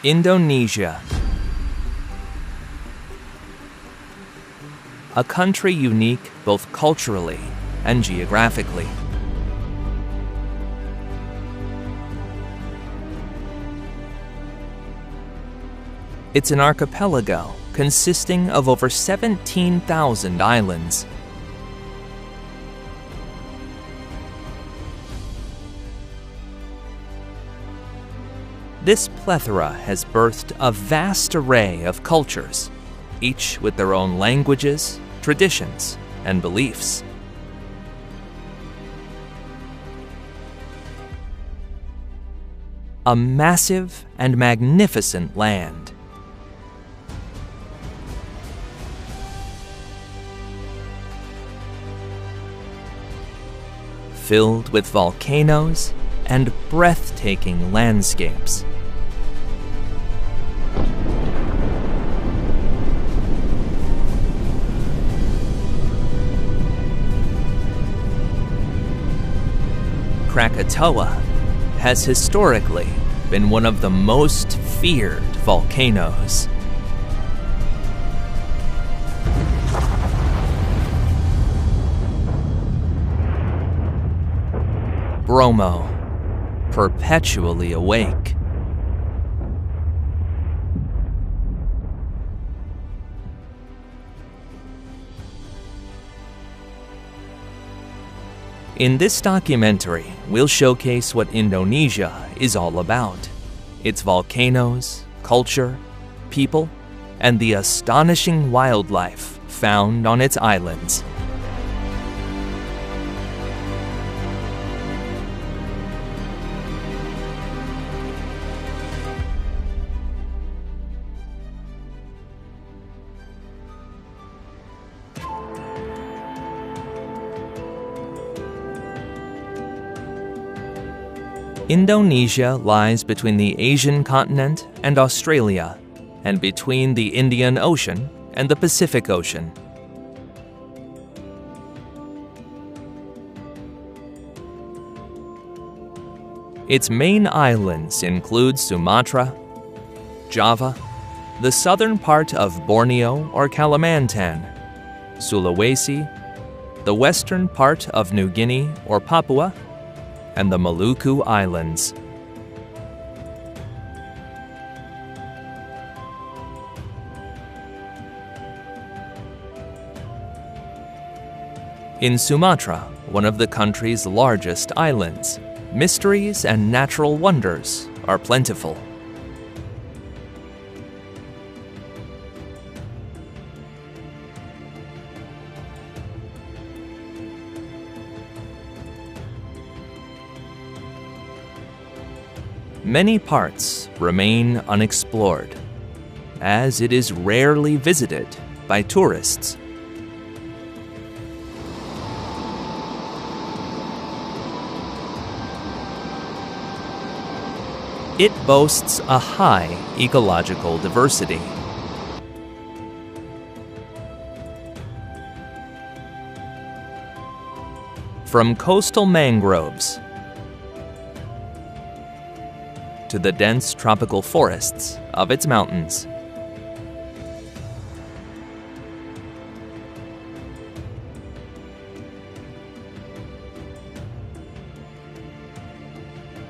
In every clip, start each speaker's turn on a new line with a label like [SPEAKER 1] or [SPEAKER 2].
[SPEAKER 1] Indonesia. A country unique both culturally and geographically. It's an archipelago consisting of over 17,000 islands. This plethora has birthed a vast array of cultures, each with their own languages, traditions, and beliefs. A massive and magnificent land. Filled with volcanoes and breathtaking landscapes. Krakatoa has historically been one of the most feared volcanoes. Bromo, perpetually awake. In this documentary, we'll showcase what Indonesia is all about: its volcanoes, culture, people, and the astonishing wildlife found on its islands. Indonesia lies between the Asian continent and Australia, and between the Indian Ocean and the Pacific Ocean. Its main islands include Sumatra, Java, the southern part of Borneo or Kalimantan, Sulawesi, the western part of New Guinea or Papua, and the Maluku Islands. In Sumatra, one of the country's largest islands, mysteries and natural wonders are plentiful. Many parts remain unexplored, as it is rarely visited by tourists. It boasts a high ecological diversity. From coastal mangroves to the dense tropical forests of its mountains.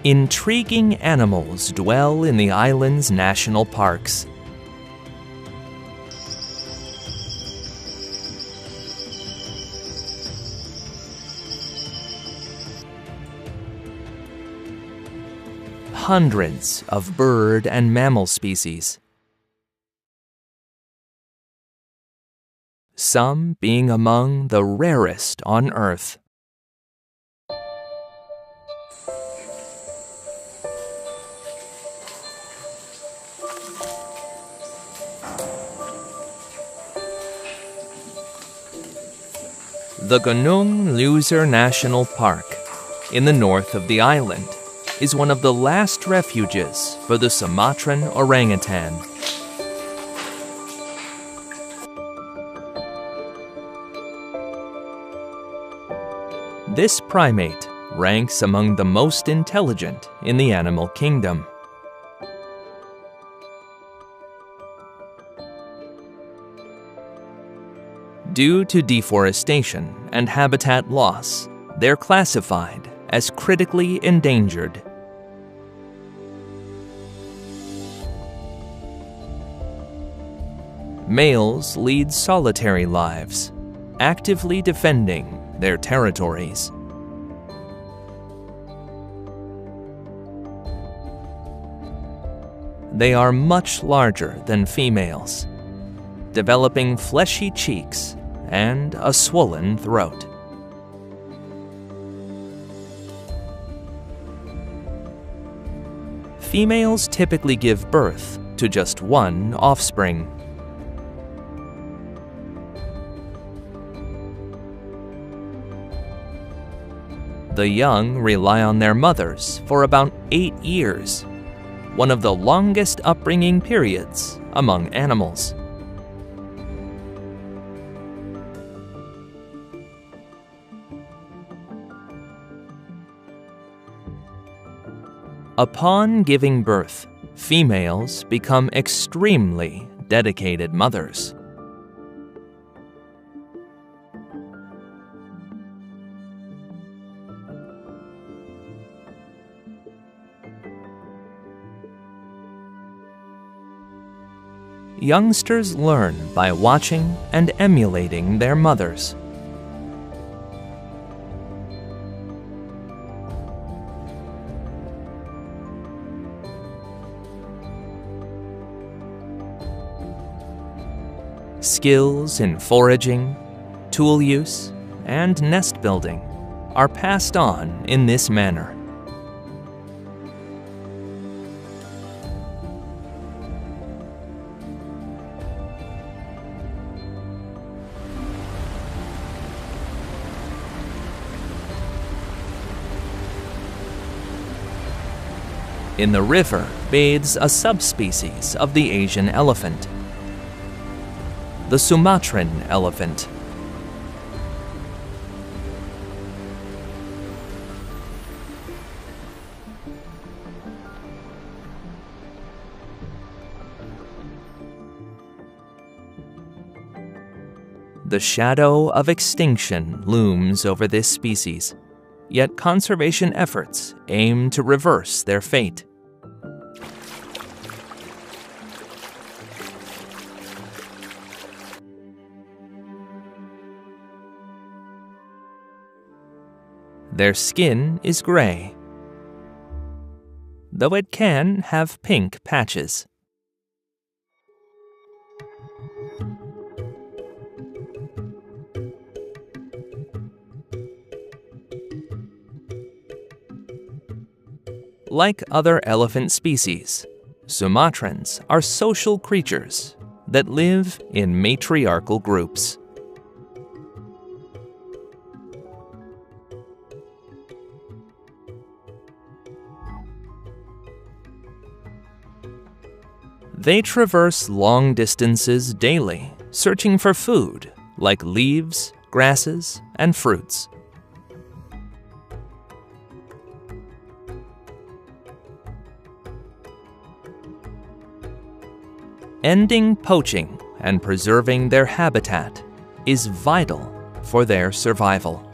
[SPEAKER 1] Intriguing animals dwell in the island's national parks. Hundreds of bird and mammal species, some being among the rarest on Earth. The Gunung Leuser National Park, in the north of the island, is one of the last refuges for the Sumatran orangutan. This primate ranks among the most intelligent in the animal kingdom. Due to deforestation and habitat loss, they're classified as critically endangered. Males lead solitary lives, actively defending their territories. They are much larger than females, developing fleshy cheeks and a swollen throat. Females typically give birth to just one offspring. The young rely on their mothers for about 8 years, one of the longest upbringing periods among animals. Upon giving birth, females become extremely dedicated mothers. Youngsters learn by watching and emulating their mothers. Skills in foraging, tool use, and nest building are passed on in this manner. In the river bathes a subspecies of the Asian elephant, the Sumatran elephant. The shadow of extinction looms over this species, yet conservation efforts aim to reverse their fate. Their skin is gray, though it can have pink patches. Like other elephant species, Sumatrans are social creatures that live in matriarchal groups. They traverse long distances daily, searching for food like leaves, grasses, and fruits. Ending poaching and preserving their habitat is vital for their survival.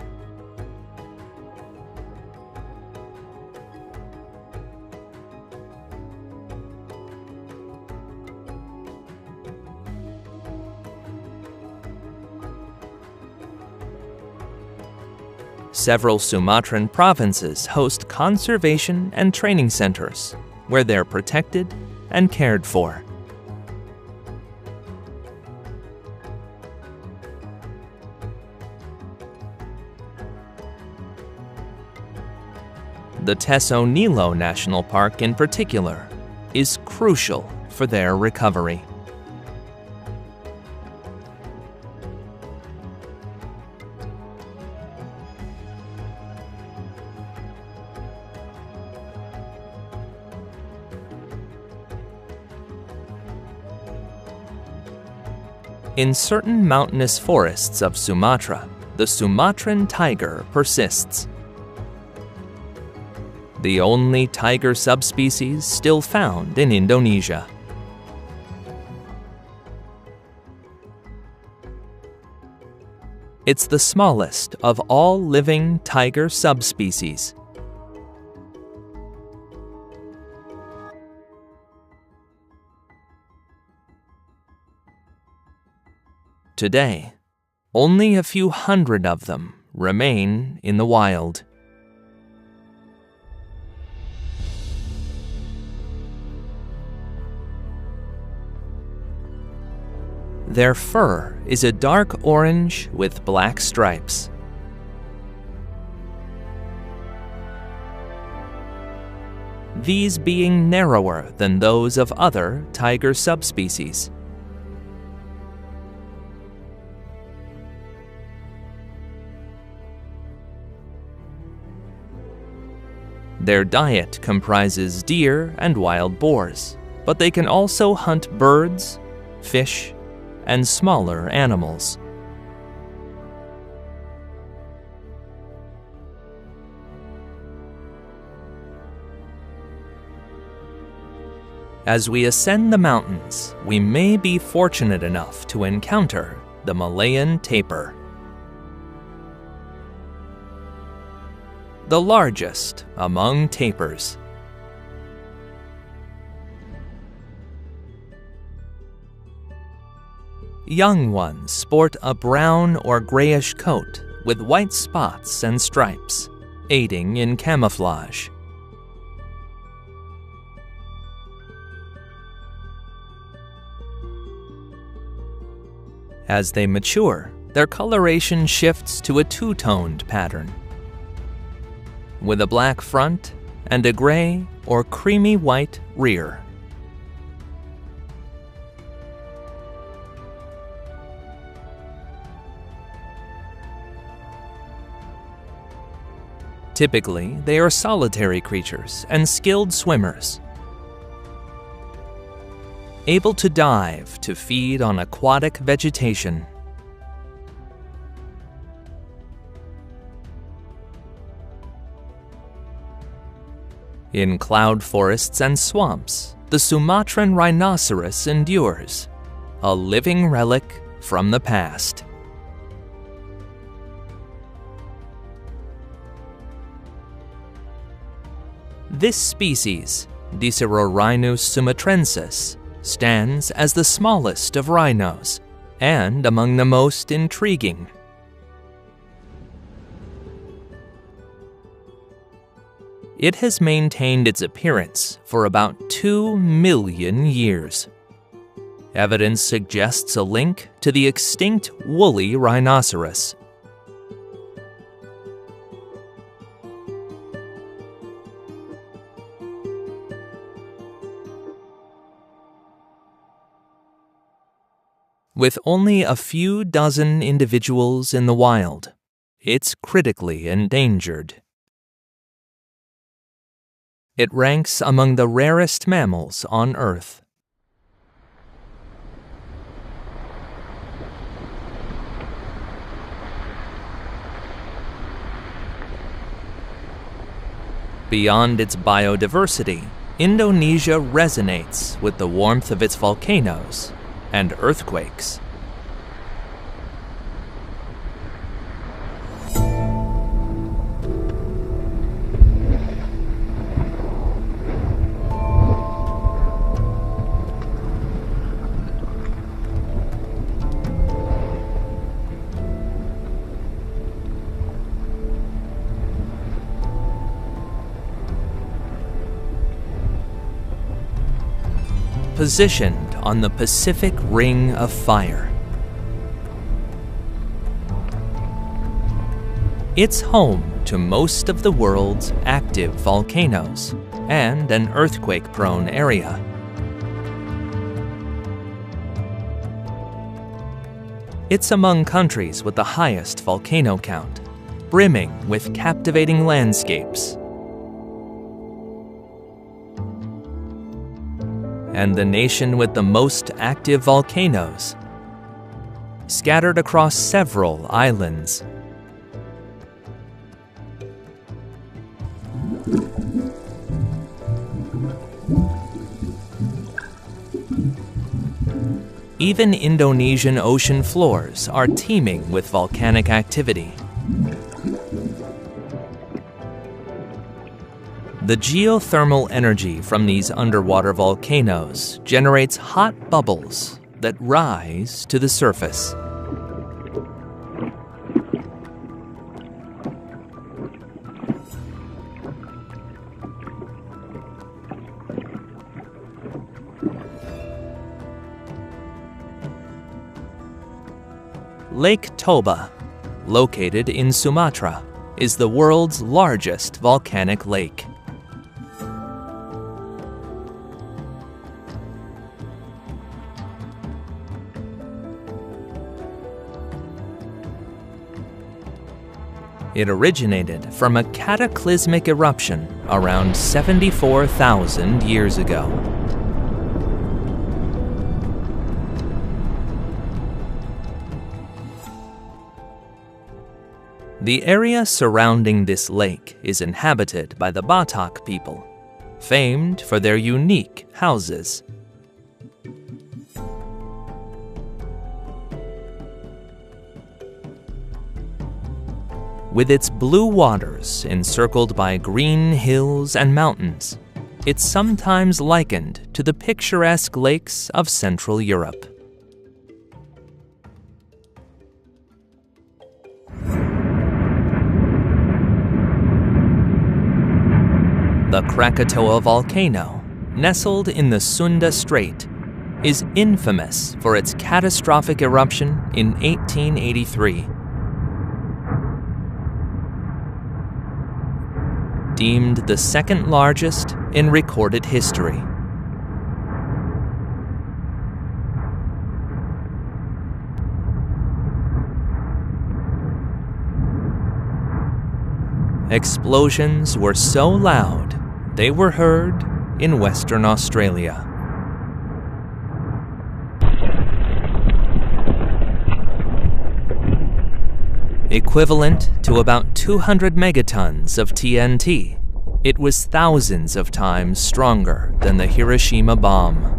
[SPEAKER 1] Several Sumatran provinces host conservation and training centers where they're protected and cared for. The Teso Nilo National Park in particular is crucial for their recovery. In certain mountainous forests of Sumatra, the Sumatran tiger persists. The only tiger subspecies still found in Indonesia. It's the smallest of all living tiger subspecies. Today, only a few hundred of them remain in the wild. Their fur is a dark orange with black stripes. These being narrower than those of other tiger subspecies. Their diet comprises deer and wild boars, but they can also hunt birds, fish, and smaller animals. As we ascend the mountains, we may be fortunate enough to encounter the Malayan tapir, the largest among tapirs. Young ones sport a brown or grayish coat with white spots and stripes, aiding in camouflage. As they mature, their coloration shifts to a two-toned pattern, with a black front and a gray or creamy white rear. Typically, they are solitary creatures and skilled swimmers, able to dive to feed on aquatic vegetation. In cloud forests and swamps, the Sumatran rhinoceros endures, a living relic from the past. This species, Dicerorhinus sumatrensis, stands as the smallest of rhinos and among the most intriguing. It has maintained its appearance for about 2 million years. Evidence suggests a link to the extinct woolly rhinoceros. With only a few dozen individuals in the wild, it's critically endangered. It ranks among the rarest mammals on Earth. Beyond its biodiversity, Indonesia resonates with the warmth of its volcanoes and earthquakes. Positioned on the Pacific Ring of Fire, it's home to most of the world's active volcanoes and an earthquake-prone area. It's among countries with the highest volcano count, brimming with captivating landscapes. And the nation with the most active volcanoes, scattered across several islands. Even Indonesian ocean floors are teeming with volcanic activity. The geothermal energy from these underwater volcanoes generates hot bubbles that rise to the surface. Lake Toba, located in Sumatra, is the world's largest volcanic lake. It originated from a cataclysmic eruption around 74,000 years ago. The area surrounding this lake is inhabited by the Batak people, famed for their unique houses. With its blue waters encircled by green hills and mountains, it's sometimes likened to the picturesque lakes of Central Europe. The Krakatoa volcano, nestled in the Sunda Strait, is infamous for its catastrophic eruption in 1883. Deemed the second largest in recorded history. Explosions were so loud, they were heard in Western Australia. Equivalent to about 200 megatons of TNT, it was thousands of times stronger than the Hiroshima bomb.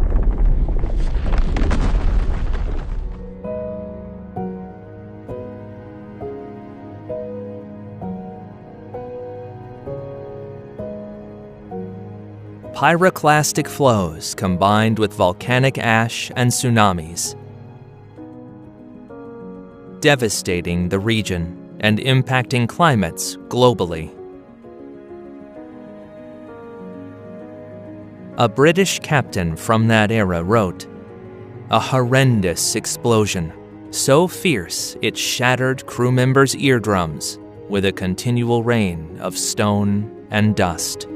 [SPEAKER 1] Pyroclastic flows combined with volcanic ash and tsunamis, devastating the region and impacting climates globally. A British captain from that era wrote, "A horrendous explosion, so fierce it shattered crew members' eardrums with a continual rain of stone and dust."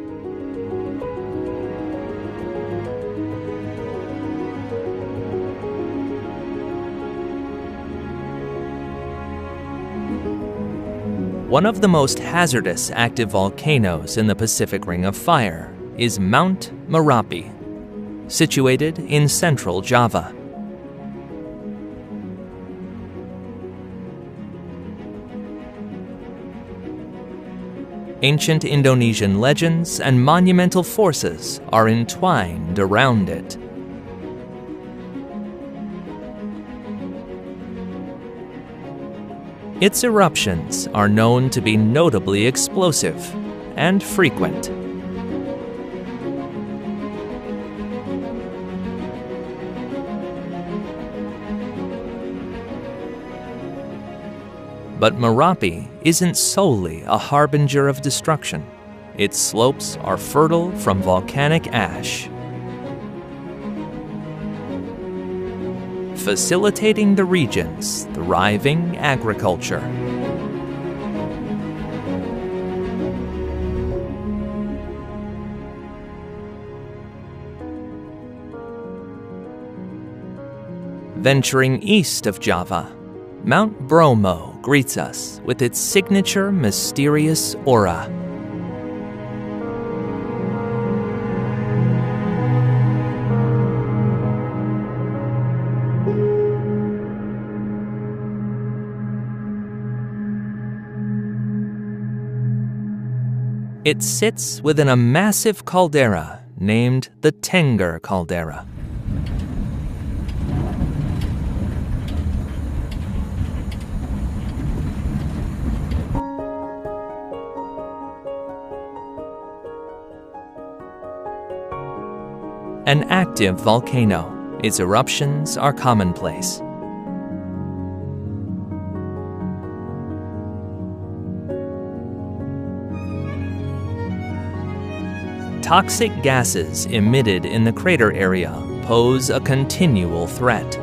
[SPEAKER 1] One of the most hazardous active volcanoes in the Pacific Ring of Fire is Mount Merapi, situated in central Java. Ancient Indonesian legends and monumental forces are entwined around it. Its eruptions are known to be notably explosive and frequent. But Merapi isn't solely a harbinger of destruction. Its slopes are fertile from volcanic ash, facilitating the region's thriving agriculture. Venturing east of Java, Mount Bromo greets us with its signature mysterious aura. It sits within a massive caldera named the Tengger caldera. An active volcano, its eruptions are commonplace. Toxic gases emitted in the crater area pose a continual threat.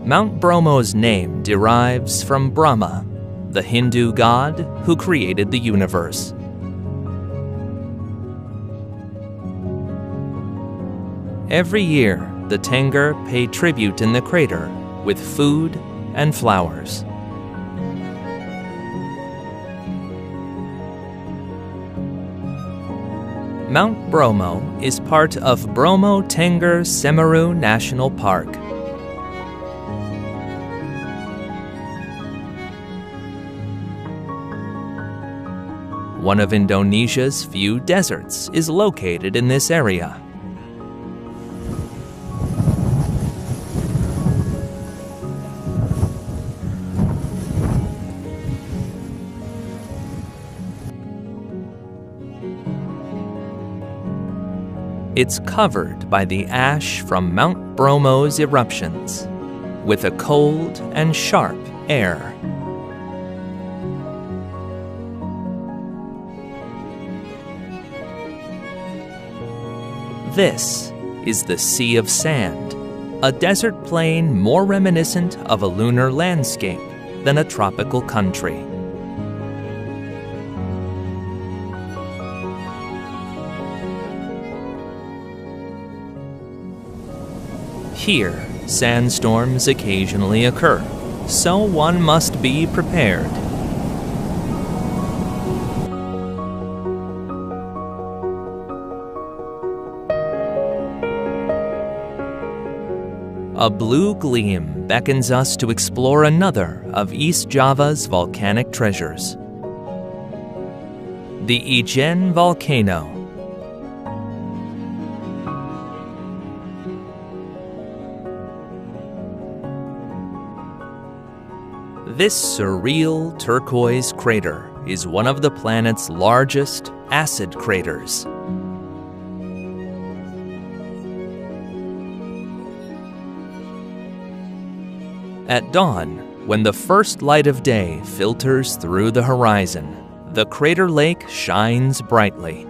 [SPEAKER 1] Mount Bromo's name derives from Brahma, the Hindu god who created the universe. Every year, the Tengur pay tribute in the crater with food and flowers. Mount Bromo is part of Bromo Tengger Semeru National Park. One of Indonesia's few deserts is located in this area. It's covered by the ash from Mount Bromo's eruptions, with a cold and sharp air. This is the Sea of Sand, a desert plain more reminiscent of a lunar landscape than a tropical country. Here, sandstorms occasionally occur, so one must be prepared. A blue gleam beckons us to explore another of East Java's volcanic treasures, the Ijen volcano. This surreal turquoise crater is one of the planet's largest acid craters. At dawn, when the first light of day filters through the horizon, the crater lake shines brightly,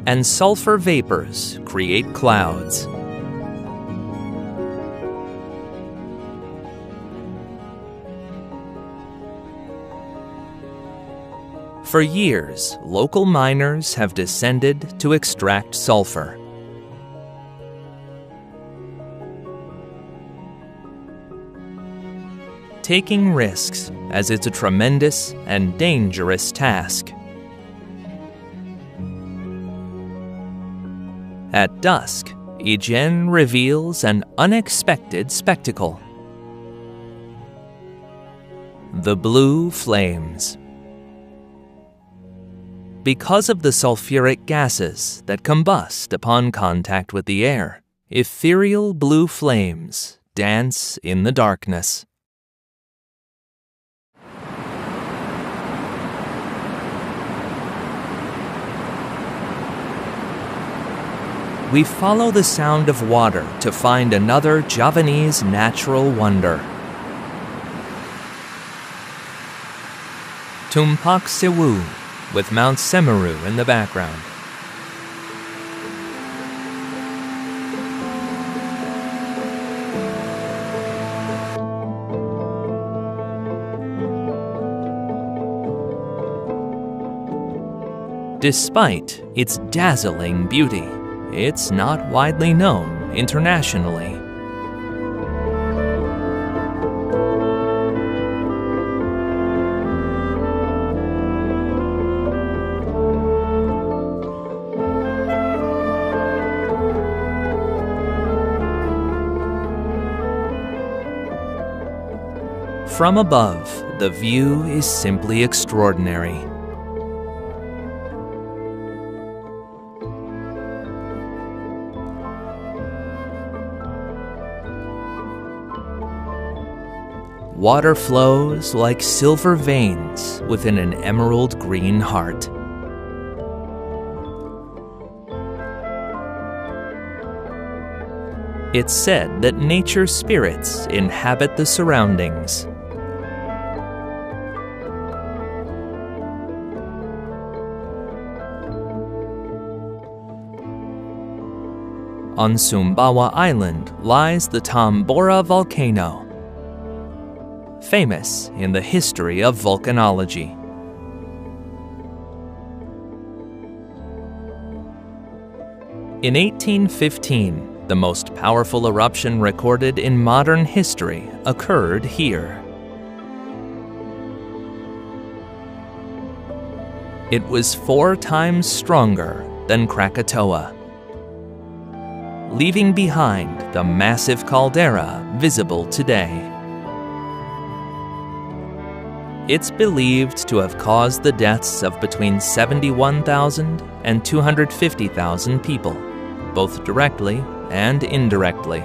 [SPEAKER 1] and sulfur vapors create clouds. For years, local miners have descended to extract sulfur. Taking risks, as it's a tremendous and dangerous task. At dusk, Ijen reveals an unexpected spectacle: the blue flames. Because of the sulfuric gases that combust upon contact with the air, ethereal blue flames dance in the darkness. We follow the sound of water to find another Javanese natural wonder. Tumpak Sewu, with Mount Semeru in the background. Despite its dazzling beauty, it's not widely known internationally. From above, the view is simply extraordinary. water flows like silver veins within an emerald green heart. It's said that nature spirits inhabit the surroundings. On Sumbawa Island lies the Tambora volcano, famous in the history of volcanology. In 1815, the most powerful eruption recorded in modern history occurred here. It was 4 times stronger than Krakatoa, leaving behind the massive caldera visible today. It's believed to have caused the deaths of between 71,000 and 250,000 people, both directly and indirectly.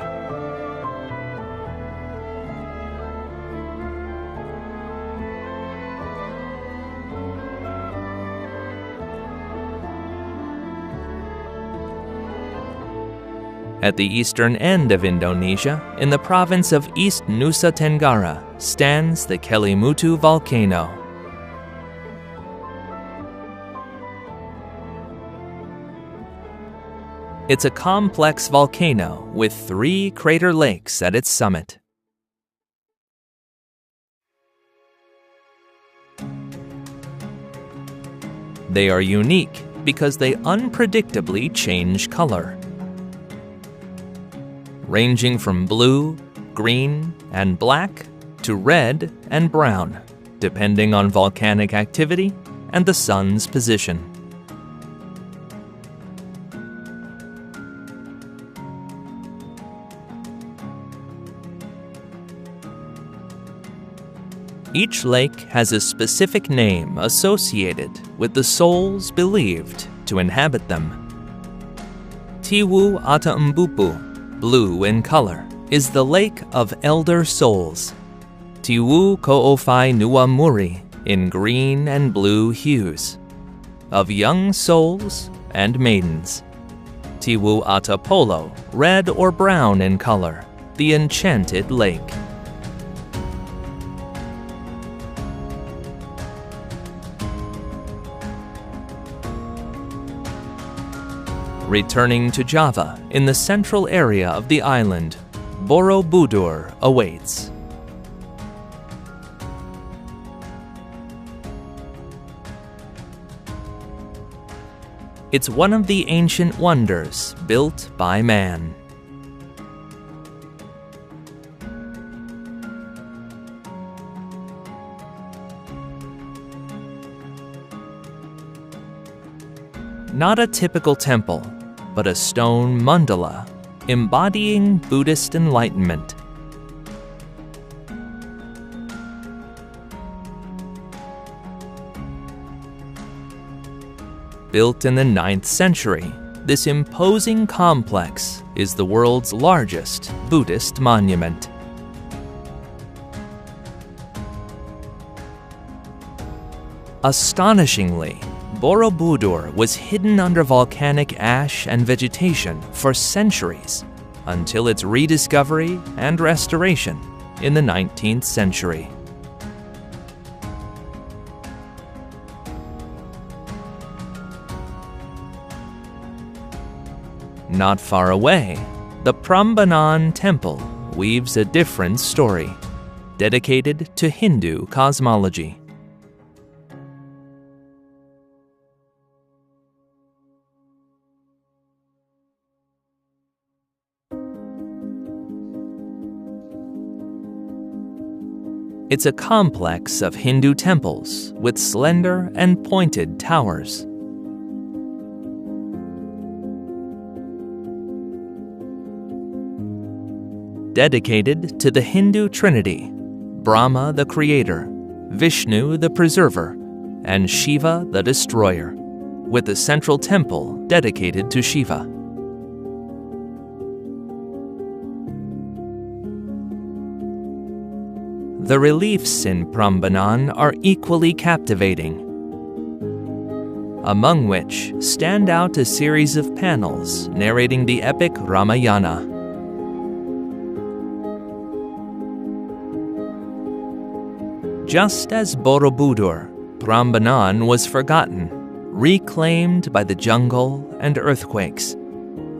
[SPEAKER 1] At the eastern end of Indonesia, in the province of East Nusa Tenggara, stands the Kelimutu volcano. It's a complex volcano with 3 crater lakes at its summit. They are unique because they unpredictably change color, ranging from blue, green, and black to red and brown, depending on volcanic activity and the sun's position. Each lake has a specific name associated with the souls believed to inhabit them. Tiwu Ata Mbupu, blue in color, is the lake of elder souls. Tiwu Ko'ofai Nuwa Muri, in green and blue hues, of young souls and maidens. Tiwu Ata Polo, red or brown in color, the enchanted lake. Returning to Java, in the central area of the island, Borobudur awaits. It's one of the ancient wonders built by man. Not a typical temple, but a stone mandala embodying Buddhist enlightenment. Built in the 9th century, this imposing complex is the world's largest Buddhist monument. Astonishingly, Borobudur was hidden under volcanic ash and vegetation for centuries until its rediscovery and restoration in the 19th century. Not far away, the Prambanan Temple weaves a different story, dedicated to Hindu cosmology. It's a complex of Hindu temples with slender and pointed towers. Dedicated to the Hindu Trinity, Brahma the Creator, Vishnu the Preserver, and Shiva the Destroyer, with the central temple dedicated to Shiva. The reliefs in Prambanan are equally captivating, among which stand out a series of panels narrating the epic Ramayana. Just as Borobudur, Prambanan was forgotten, reclaimed by the jungle and earthquakes,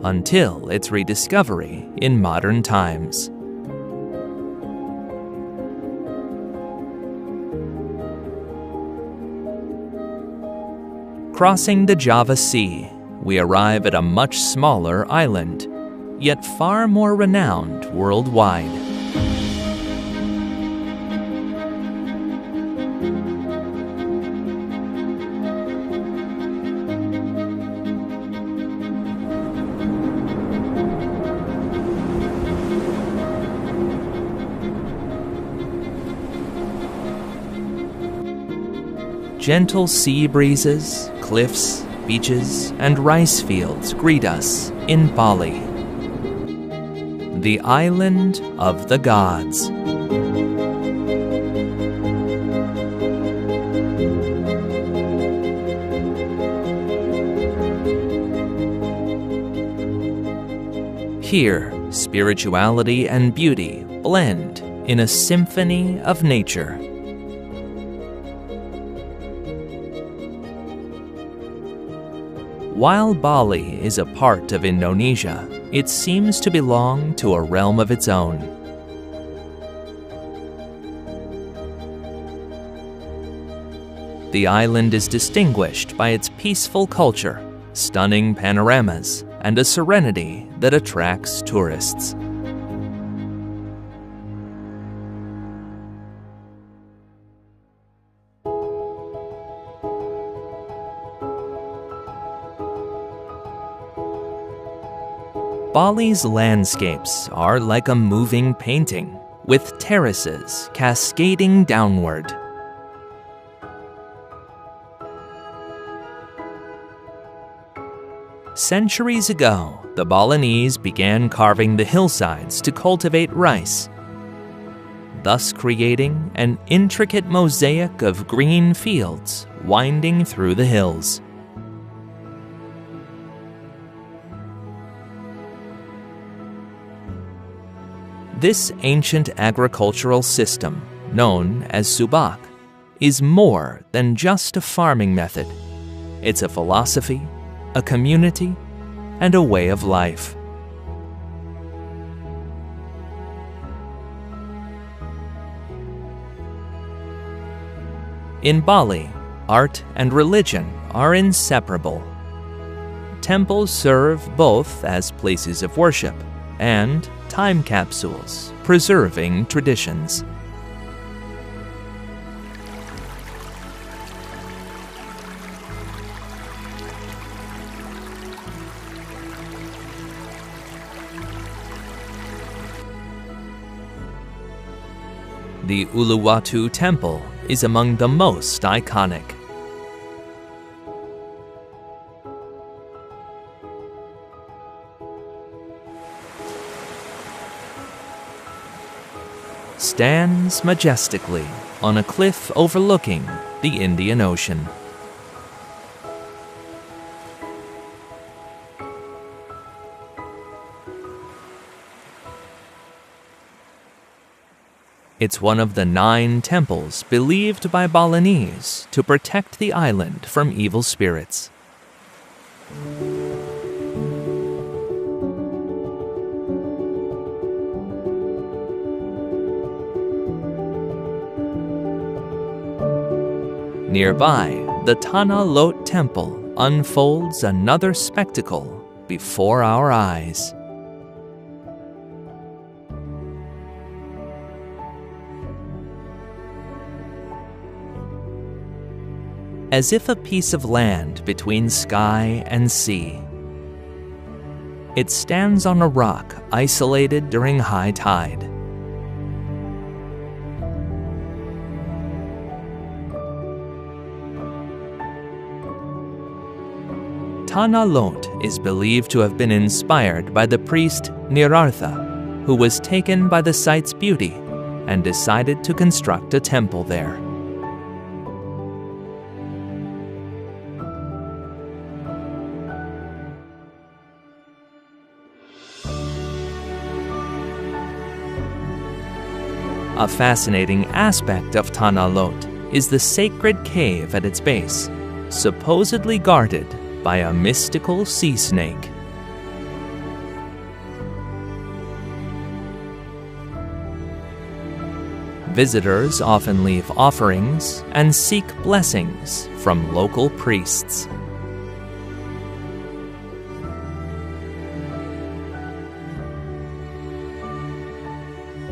[SPEAKER 1] until its rediscovery in modern times. Crossing the Java Sea, we arrive at a much smaller island, yet far more renowned worldwide. Gentle sea breezes, cliffs, beaches, and rice fields greet us in Bali, the island of the gods. Here, spirituality and beauty blend in a symphony of nature. While Bali is a part of Indonesia, it seems to belong to a realm of its own. The island is distinguished by its peaceful culture, stunning panoramas, and a serenity that attracts tourists. Bali's landscapes are like a moving painting, with terraces cascading downward. Centuries ago, the Balinese began carving the hillsides to cultivate rice, thus creating an intricate mosaic of green fields winding through the hills. This ancient agricultural system, known as subak, is more than just a farming method. It's a philosophy, a community, and a way of life. In Bali, art and religion are inseparable. Temples serve both as places of worship and time capsules, preserving traditions. The Uluwatu Temple is among the most iconic. Stands majestically on a cliff overlooking the Indian Ocean. It's one of the 9 temples believed by Balinese to protect the island from evil spirits. Nearby, the Tanah Lot Temple unfolds another spectacle before our eyes. As if a piece of land between sky and sea, it stands on a rock isolated during high tide. Tanah Lot is believed to have been inspired by the priest Nirartha, who was taken by the site's beauty and decided to construct a temple there. A fascinating aspect of Tanah Lot is the sacred cave at its base, supposedly guarded by a mystical sea snake. Visitors often leave offerings and seek blessings from local priests.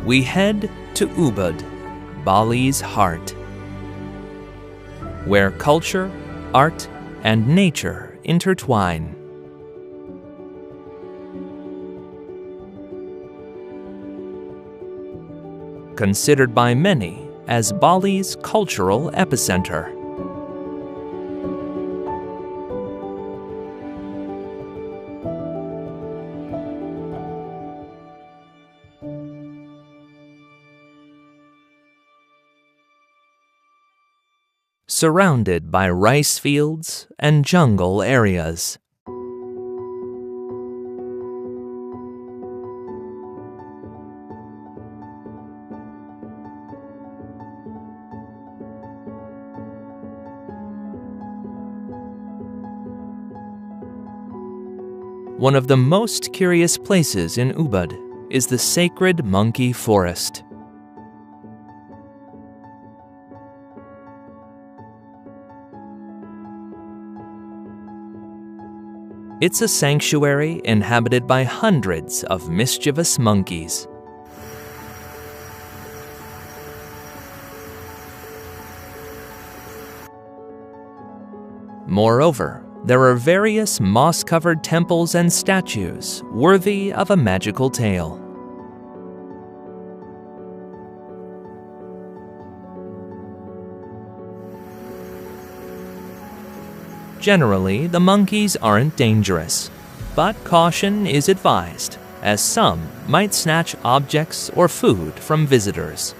[SPEAKER 1] We head to Ubud, Bali's heart, where culture, art, and nature intertwine. Considered by many as Bali's cultural epicenter. Surrounded by rice fields and jungle areas. One of the most curious places in Ubud is the sacred monkey forest. It's a sanctuary inhabited by hundreds of mischievous monkeys. Moreover, there are various moss-covered temples and statues worthy of a magical tale. Generally, the monkeys aren't dangerous, but caution is advised, as some might snatch objects or food from visitors.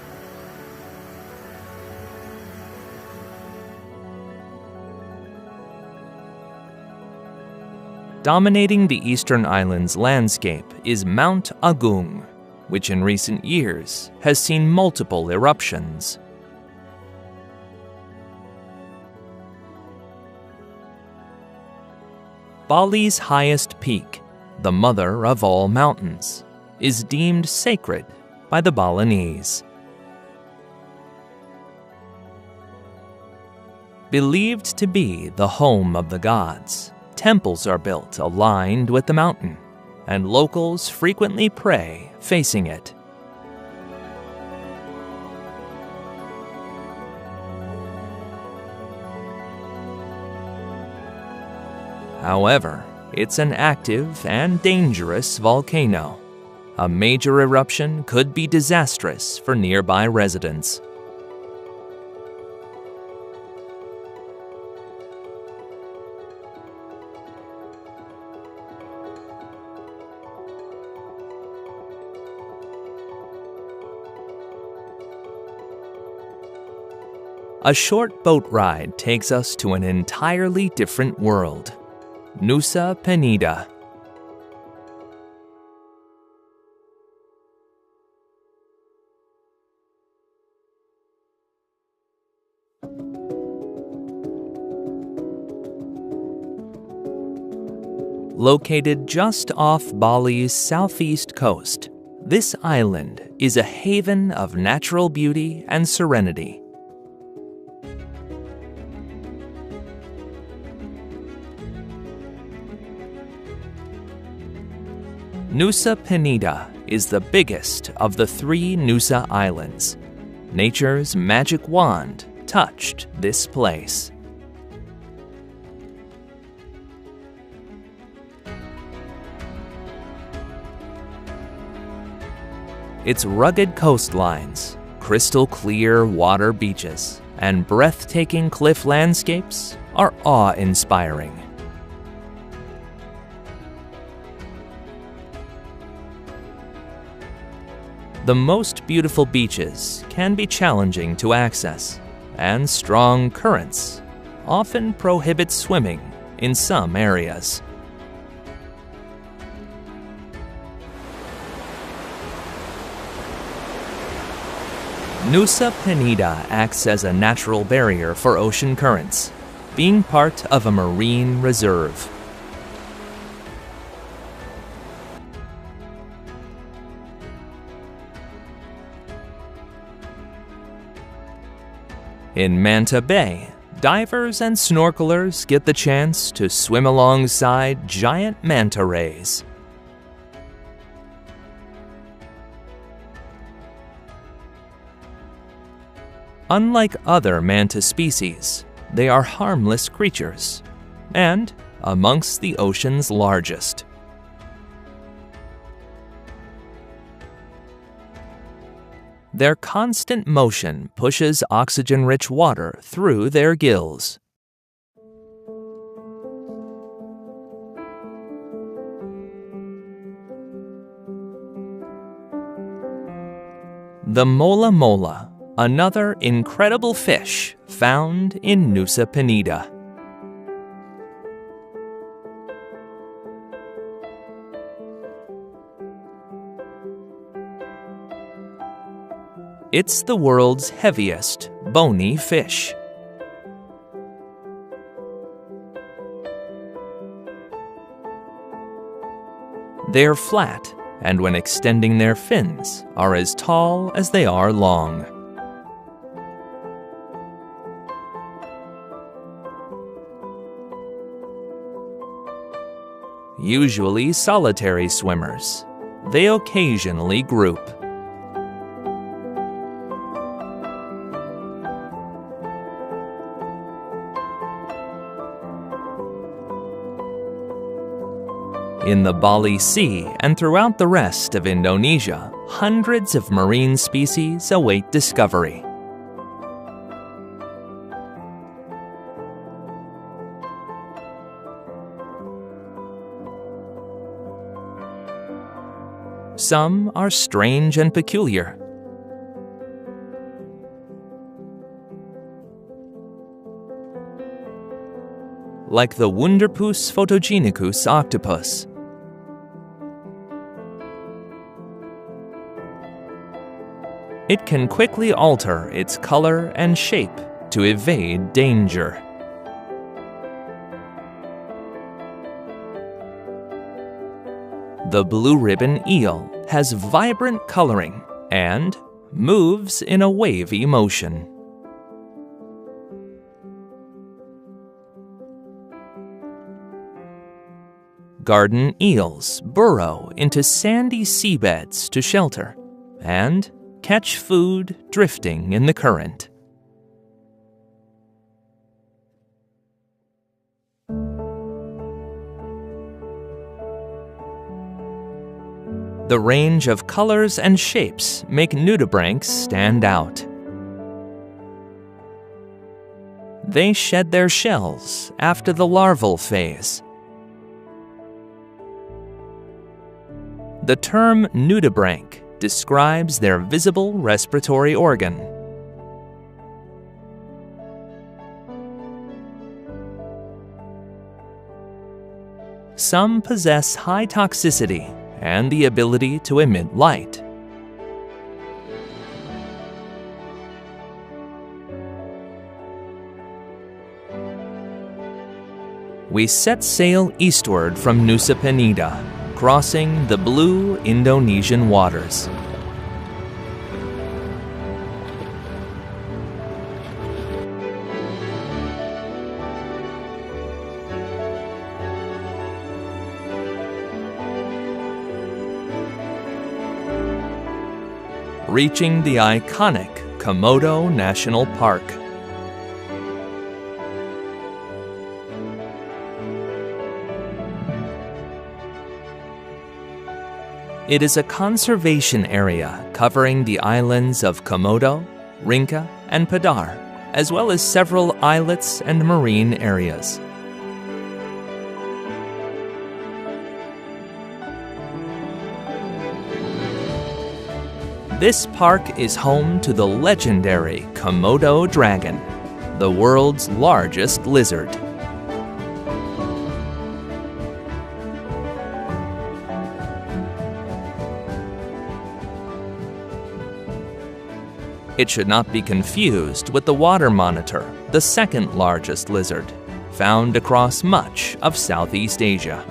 [SPEAKER 1] Dominating the eastern island's landscape is Mount Agung, which in recent years has seen multiple eruptions. Bali's highest peak, the mother of all mountains, is deemed sacred by the Balinese. Believed to be the home of the gods, temples are built aligned with the mountain, and locals frequently pray facing it. However, it's an active and dangerous volcano. A major eruption could be disastrous for nearby residents. A short boat ride takes us to an entirely different world. Nusa Penida. Located just off Bali's southeast coast, this island is a haven of natural beauty and serenity. Nusa Penida is the biggest of the 3 Nusa Islands. Nature's magic wand touched this place. Its rugged coastlines, crystal clear water beaches, and breathtaking cliff landscapes are awe-inspiring. The most beautiful beaches can be challenging to access, and strong currents often prohibit swimming in some areas. Nusa Penida acts as a natural barrier for ocean currents, being part of a marine reserve. In Manta Bay, divers and snorkelers get the chance to swim alongside giant manta rays. Unlike other manta species, they are harmless creatures, and amongst the ocean's largest. Their constant motion pushes oxygen-rich water through their gills. The mola mola, another incredible fish found in Nusa Penida. It's the world's heaviest bony fish. They're flat, and when extending their fins, are as tall as they are long. Usually solitary swimmers, they occasionally group. In the Bali Sea and throughout the rest of Indonesia, hundreds of marine species await discovery. Some are strange and peculiar. Like the Wunderpus photogenicus octopus. It can quickly alter its color and shape to evade danger. The blue ribbon eel has vibrant coloring and moves in a wavy motion. Garden eels burrow into sandy seabeds to shelter and catch food drifting in the current. The range of colors and shapes make nudibranchs stand out. They shed their shells after the larval phase. The term nudibranch describes their visible respiratory organ. Some possess high toxicity and the ability to emit light. We set sail eastward from Nusa Penida, crossing the blue Indonesian waters. Reaching the iconic Komodo National Park. It is a conservation area covering the islands of Komodo, Rinca, and Padar, as well as several islets and marine areas. This park is home to the legendary Komodo dragon, the world's largest lizard. It should not be confused with the water monitor, the second largest lizard, found across much of Southeast Asia.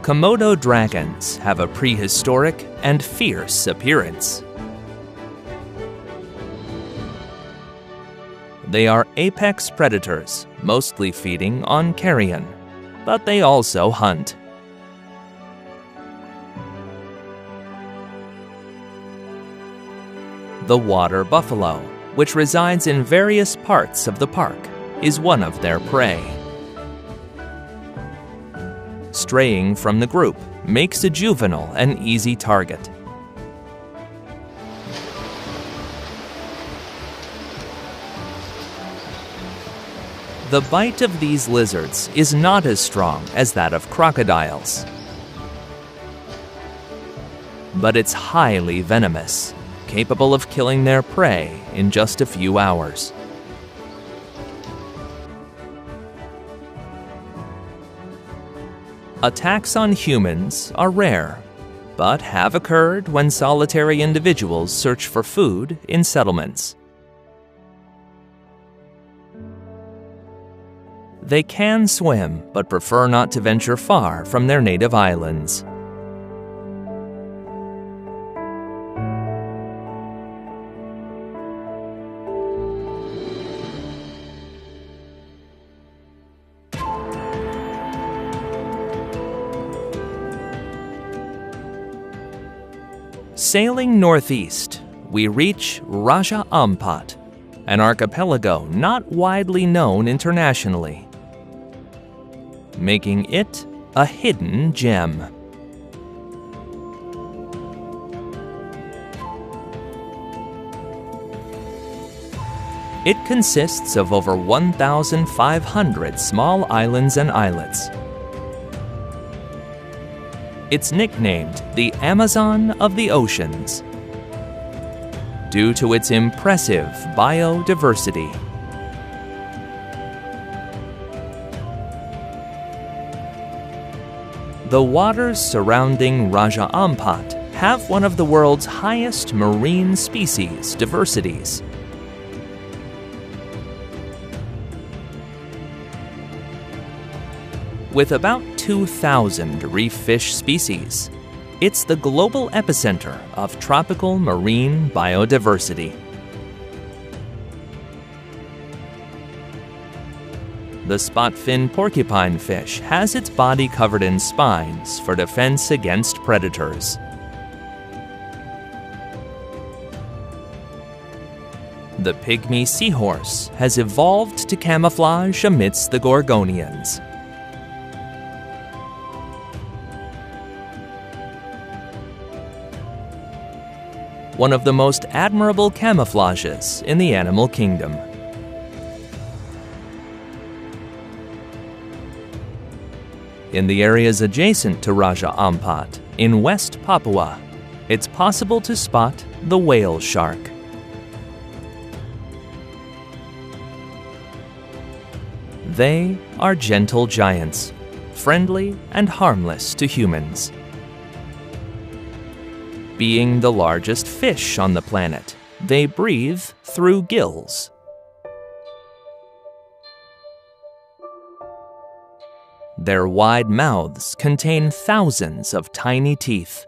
[SPEAKER 1] Komodo dragons have a prehistoric and fierce appearance. They are apex predators, mostly feeding on carrion, but they also hunt. The water buffalo, which resides in various parts of the park, is one of their prey. Straying from the group makes a juvenile an easy target. The bite of these lizards is not as strong as that of crocodiles, but it's highly venomous, capable of killing their prey in just a few hours. Attacks on humans are rare, but have occurred when solitary individuals search for food in settlements. They can swim, but prefer not to venture far from their native islands. Sailing northeast, we reach Raja Ampat, an archipelago not widely known internationally, making it a hidden gem. It consists of over 1,500 small islands and islets. It's nicknamed the Amazon of the Oceans due to its impressive biodiversity. The waters surrounding Raja Ampat have one of the world's highest marine species diversities. With about 2,000 reef fish species, it's the global epicenter of tropical marine biodiversity. The spot-fin porcupine fish has its body covered in spines for defense against predators. The pygmy seahorse has evolved to camouflage amidst the gorgonians. One of the most admirable camouflages in the animal kingdom. In the areas adjacent to Raja Ampat, in West Papua, it's possible to spot the whale shark. They are gentle giants, friendly and harmless to humans. Being the largest fish on the planet, they breathe through gills. Their wide mouths contain thousands of tiny teeth.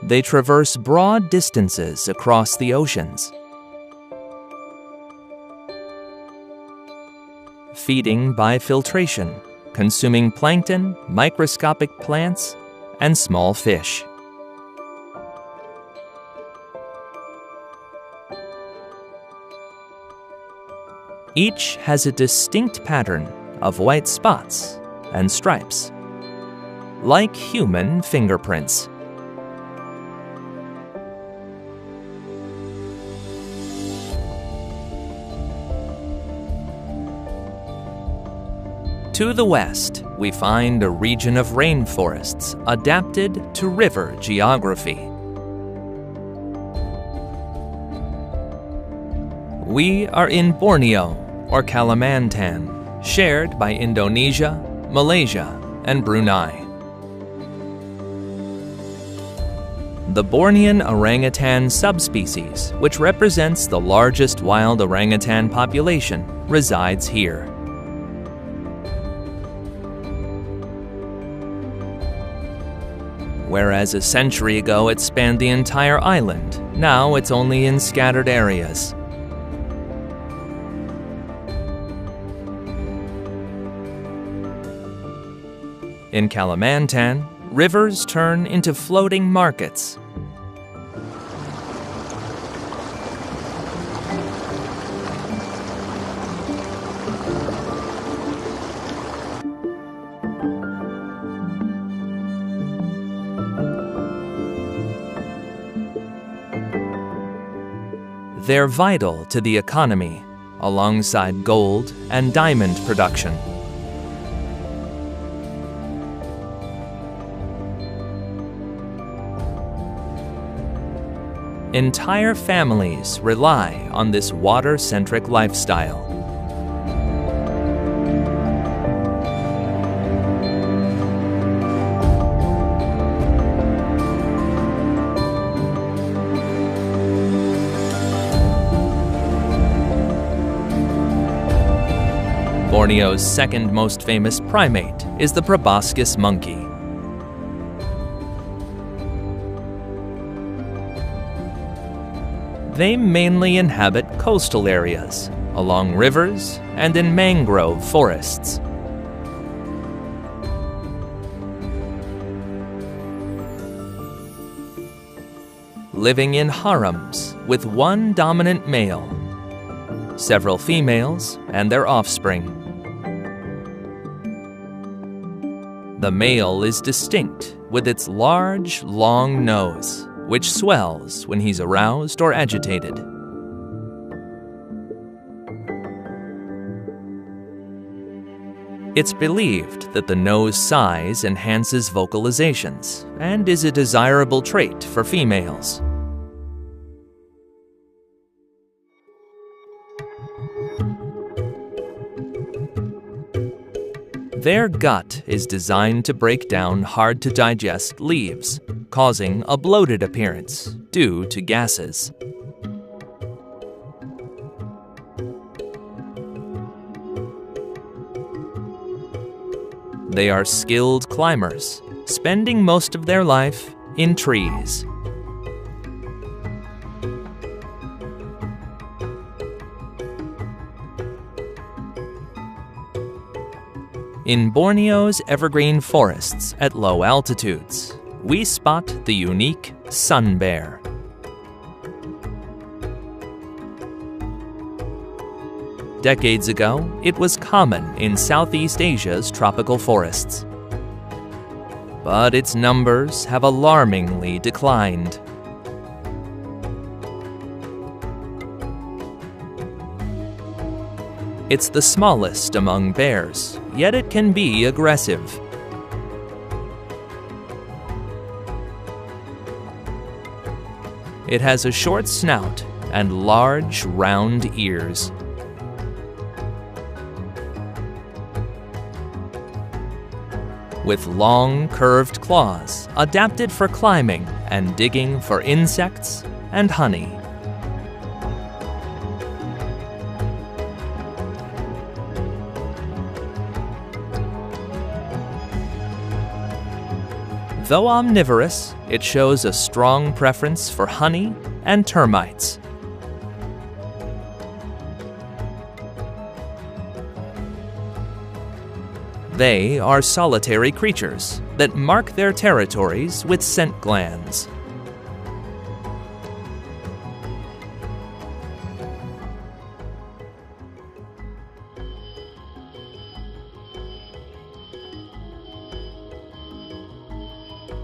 [SPEAKER 1] They traverse broad distances across the oceans, feeding by filtration, consuming plankton, microscopic plants, and small fish. Each has a distinct pattern of white spots and stripes, like human fingerprints. To the west, we find a region of rainforests adapted to river geography. We are in Borneo, or Kalimantan, shared by Indonesia, Malaysia, and Brunei. The Bornean orangutan subspecies, which represents the largest wild orangutan population, resides here. Whereas a century ago it spanned the entire island, now it's only in scattered areas. In Kalimantan, rivers turn into floating markets. They're vital to the economy, alongside gold and diamond production. Entire families rely on this water-centric lifestyle. Borneo's second most famous primate is the proboscis monkey. They mainly inhabit coastal areas, along rivers, and in mangrove forests. Living in harems with one dominant male, several females, and their offspring. The male is distinct with its large, long nose, which swells when he's aroused or agitated. It's believed that the nose size enhances vocalizations and is a desirable trait for females. Their gut is designed to break down hard-to-digest leaves, causing a bloated appearance due to gases. They are skilled climbers, spending most of their life in trees. In Borneo's evergreen forests at low altitudes, we spot the unique sun bear. Decades ago, it was common in Southeast Asia's tropical forests. But its numbers have alarmingly declined. It's the smallest among bears, yet it can be aggressive. It has a short snout and large, round ears. With long, curved claws adapted for climbing and digging for insects and honey. Though omnivorous, it shows a strong preference for honey and termites. They are solitary creatures that mark their territories with scent glands.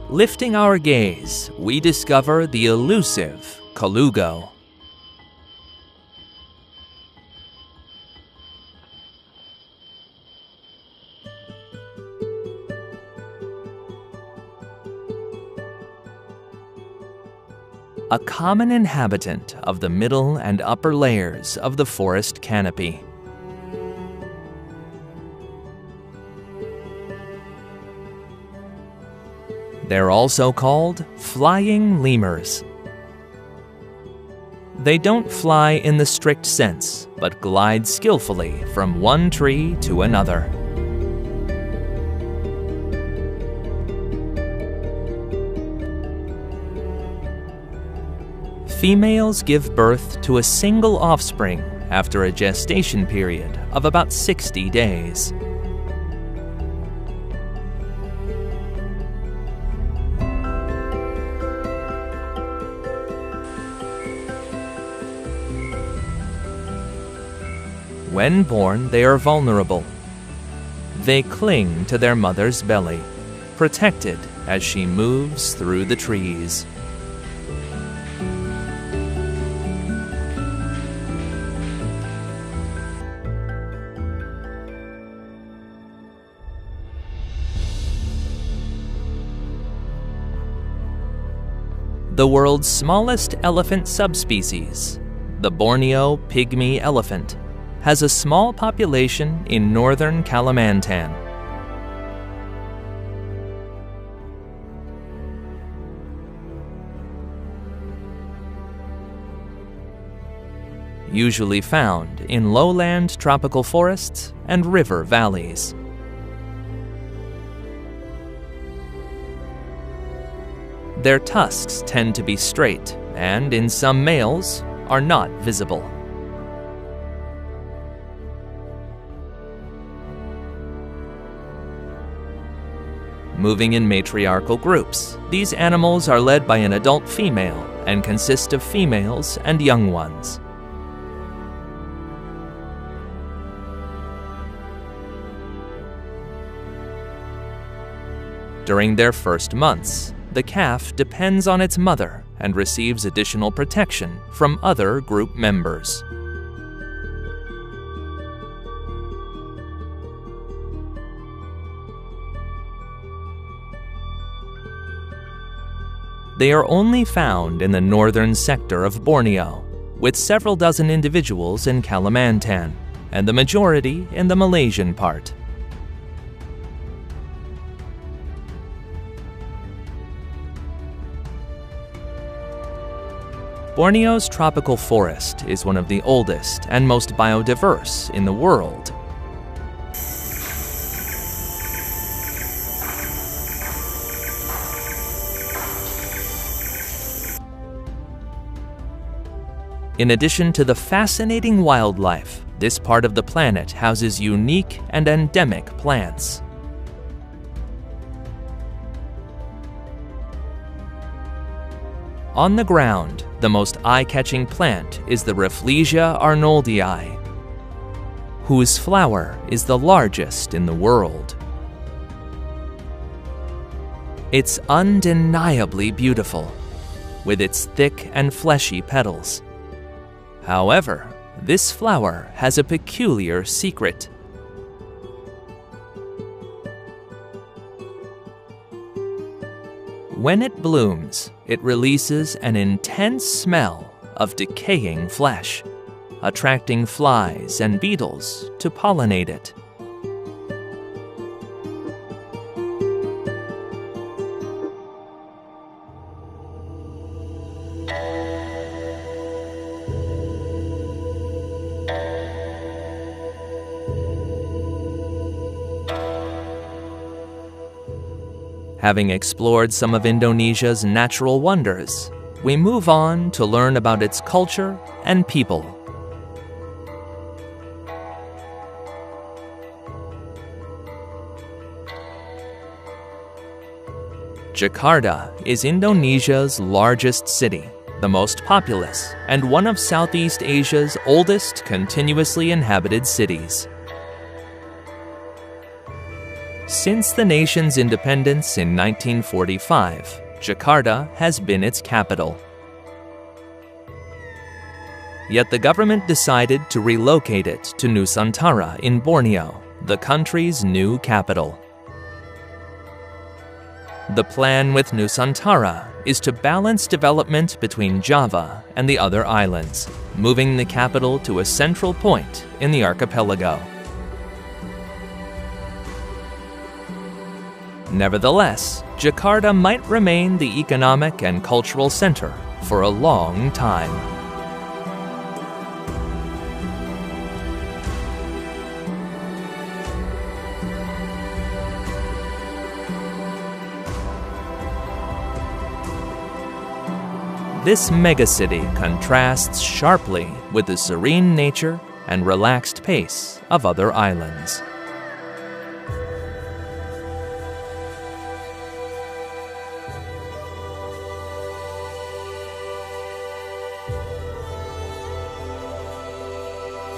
[SPEAKER 1] Lifting our gaze, we discover the elusive colugo. a common inhabitant of the middle and upper layers of the forest canopy. They're also called flying lemurs. They don't fly in the strict sense, but glide skillfully from one tree to another. Females give birth to a single offspring after a gestation period of about 60 days. When born, they are vulnerable. They cling to their mother's belly, protected as she moves through the trees. The world's smallest elephant subspecies, the Borneo pygmy elephant, has a small population in northern Kalimantan. Usually found in lowland tropical forests and river valleys. Their tusks tend to be straight and, in some males, are not visible. Moving in matriarchal groups, these animals are led by an adult female and consist of females and young ones. During their first months, the calf depends on its mother and receives additional protection from other group members. They are only found in the northern sector of Borneo, with several dozen individuals in Kalimantan, and the majority in the Malaysian part. Borneo's tropical forest is one of the oldest and most biodiverse in the world. In addition to the fascinating wildlife, this part of the planet houses unique and endemic plants. On the ground, the most eye-catching plant is the Rafflesia arnoldii, whose flower is the largest in the world. It's undeniably beautiful, with its thick and fleshy petals. However, this flower has a peculiar secret. When it blooms, it releases an intense smell of decaying flesh, attracting flies and beetles to pollinate it. Having explored some of Indonesia's natural wonders, we move on to learn about its culture and people. Jakarta is Indonesia's largest city, the most populous, and one of Southeast Asia's oldest continuously inhabited cities. Since the nation's independence in 1945, Jakarta has been its capital. Yet the government decided to relocate it to Nusantara in Borneo, the country's new capital. The plan with Nusantara is to balance development between Java and the other islands, moving the capital to a central point in the archipelago. Nevertheless, Jakarta might remain the economic and cultural center for a long time. This megacity contrasts sharply with the serene nature and relaxed pace of other islands.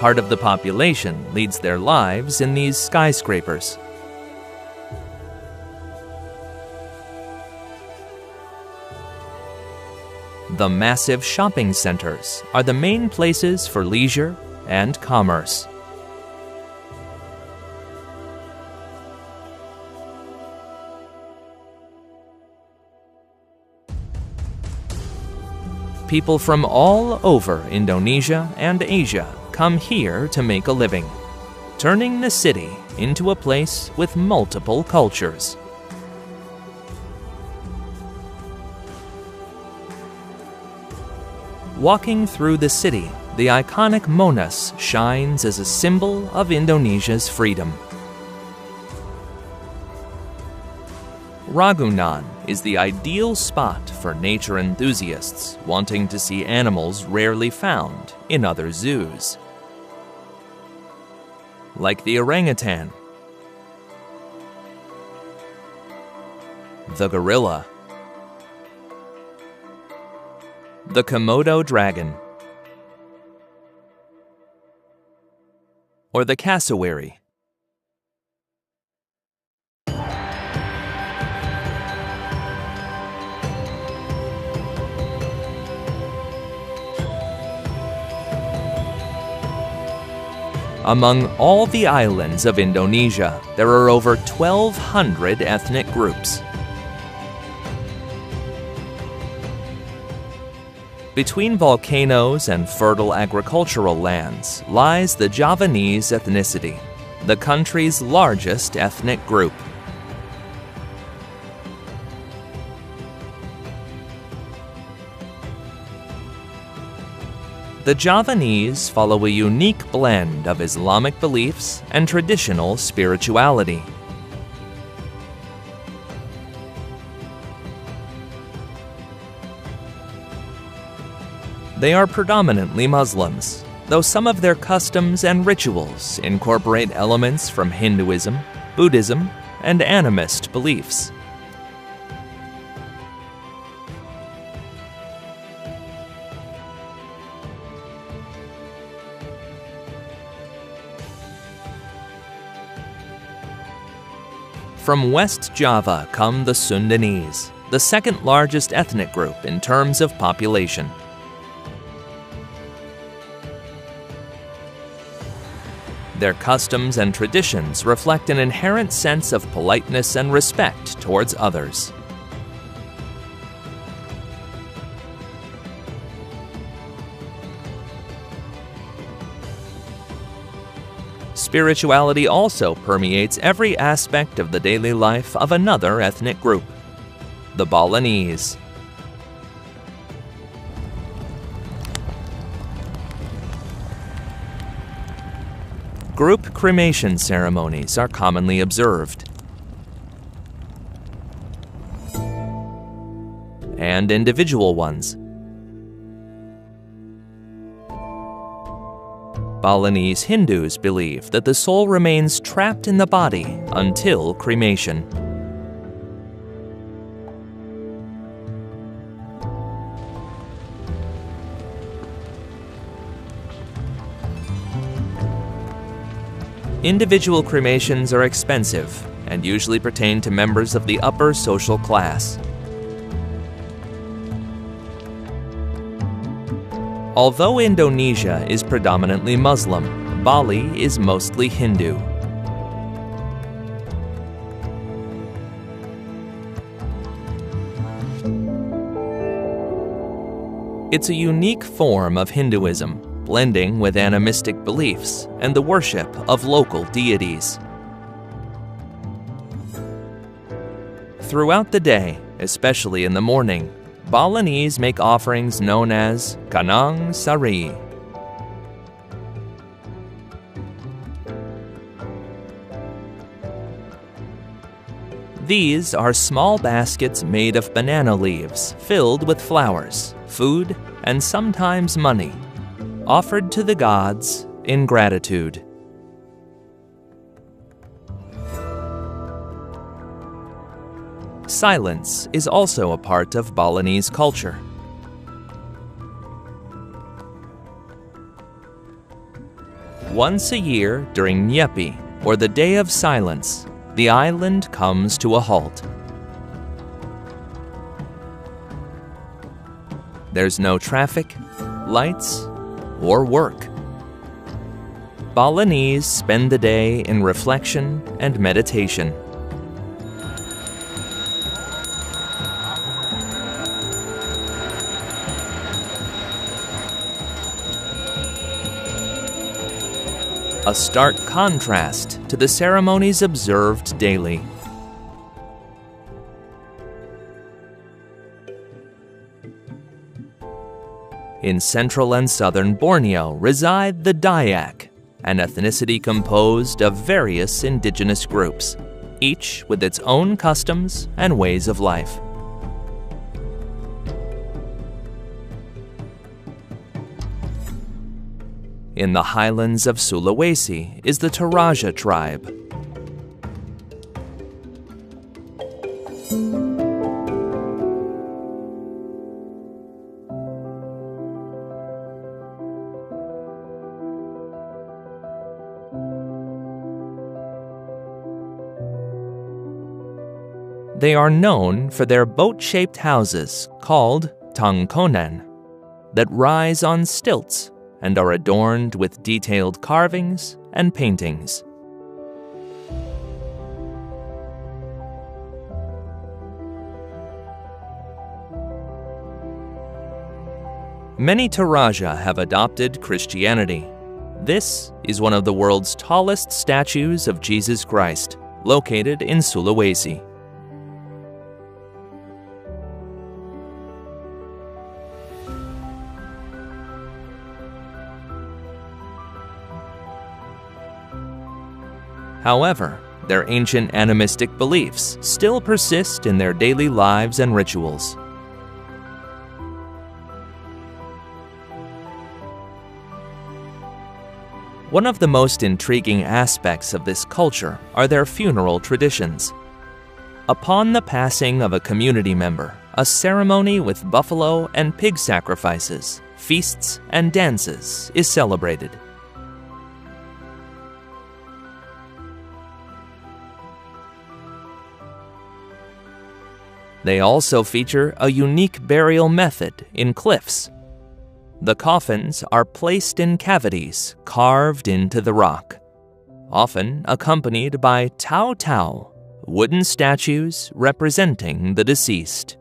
[SPEAKER 1] Part of the population leads their lives in these skyscrapers. The massive shopping centers are the main places for leisure and commerce. People from all over Indonesia and Asia come here to make a living, turning the city into a place with multiple cultures. Walking through the city, the iconic Monas shines as a symbol of Indonesia's freedom. Ragunan is the ideal spot for nature enthusiasts wanting to see animals rarely found in other zoos, like the orangutan, the gorilla, the Komodo dragon, or the cassowary. Among all the islands of Indonesia, there are over 1,200 ethnic groups. Between volcanoes and fertile agricultural lands lies the Javanese ethnicity, the country's largest ethnic group. The Javanese follow a unique blend of Islamic beliefs and traditional spirituality. They are predominantly Muslims, though some of their customs and rituals incorporate elements from Hinduism, Buddhism, and animist beliefs. From West Java come the Sundanese, the second largest ethnic group in terms of population. Their customs and traditions reflect an inherent sense of politeness and respect towards others. Spirituality also permeates every aspect of the daily life of another ethnic group, the Balinese. Group cremation ceremonies are commonly observed, and individual ones. Balinese Hindus believe that the soul remains trapped in the body until cremation. Individual cremations are expensive and usually pertain to members of the upper social class. Although Indonesia is predominantly Muslim, Bali is mostly Hindu. It's a unique form of Hinduism, blending with animistic beliefs and the worship of local deities. Throughout the day, especially in the morning, Balinese make offerings known as kanang sari. These are small baskets made of banana leaves filled with flowers, food, and sometimes money, offered to the gods in gratitude. Silence is also a part of Balinese culture. Once a year during Nyepi, or the Day of Silence, the island comes to a halt. There's no traffic, lights, or work. Balinese spend the day in reflection and meditation. A stark contrast to the ceremonies observed daily. In central and southern Borneo reside the Dayak, an ethnicity composed of various indigenous groups, each with its own customs and ways of life. In the highlands of Sulawesi is the Toraja tribe. They are known for their boat-shaped houses called tangkonan that rise on stilts and are adorned with detailed carvings and paintings. Many Toraja have adopted Christianity. This is one of the world's tallest statues of Jesus Christ, located in Sulawesi. However, their ancient animistic beliefs still persist in their daily lives and rituals. One of the most intriguing aspects of this culture are their funeral traditions. Upon the passing of a community member, a ceremony with buffalo and pig sacrifices, feasts, and dances is celebrated. They also feature a unique burial method in cliffs. The coffins are placed in cavities carved into the rock, often accompanied by tau-tau, wooden statues representing the deceased.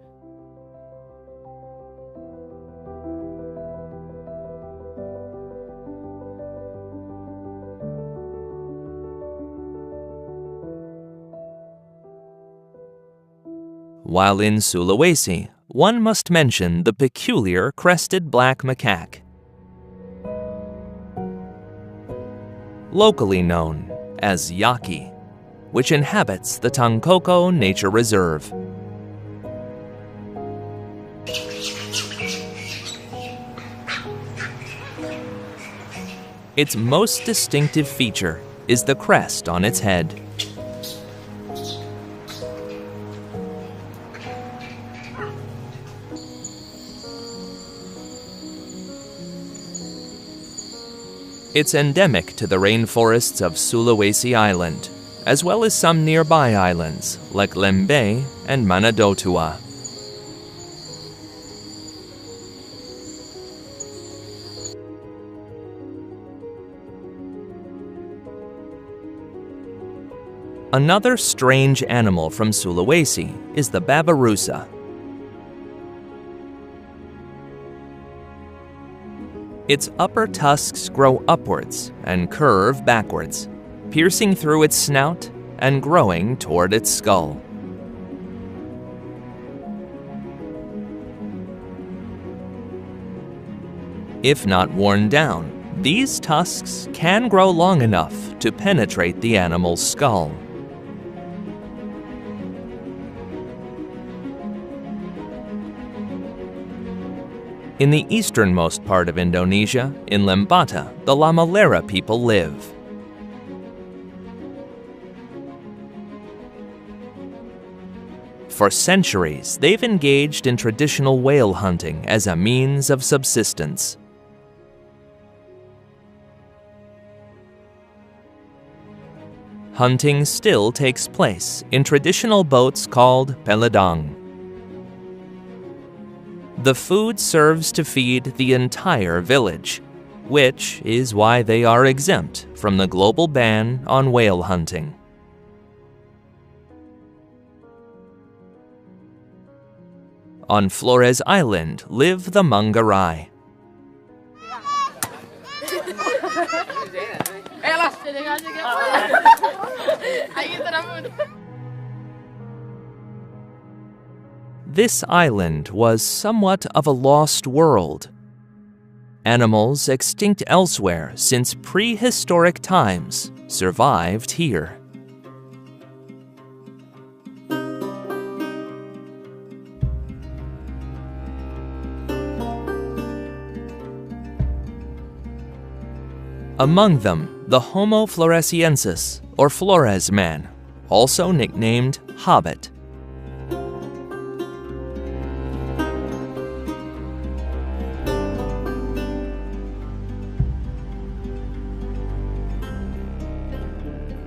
[SPEAKER 1] While in Sulawesi, one must mention the peculiar crested black macaque, locally known as yaki, which inhabits the Tangkoko Nature Reserve. Its most distinctive feature is the crest on its head. It's endemic to the rainforests of Sulawesi Island, as well as some nearby islands like Lembe and Manadotua. Another strange animal from Sulawesi is the babirusa. Its upper tusks grow upwards and curve backwards, piercing through its snout and growing toward its skull. If not worn down, these tusks can grow long enough to penetrate the animal's skull. In the easternmost part of Indonesia, in Lembata, the Lamalera people live. For centuries, they've engaged in traditional whale hunting as a means of subsistence. Hunting still takes place in traditional boats called peledang. The food serves to feed the entire village, which is why they are exempt from the global ban on whale hunting. On Flores Island live the Manggarai. This island was somewhat of a lost world. Animals extinct elsewhere since prehistoric times survived here. Among them, the Homo floresiensis, or Flores man, also nicknamed Hobbit.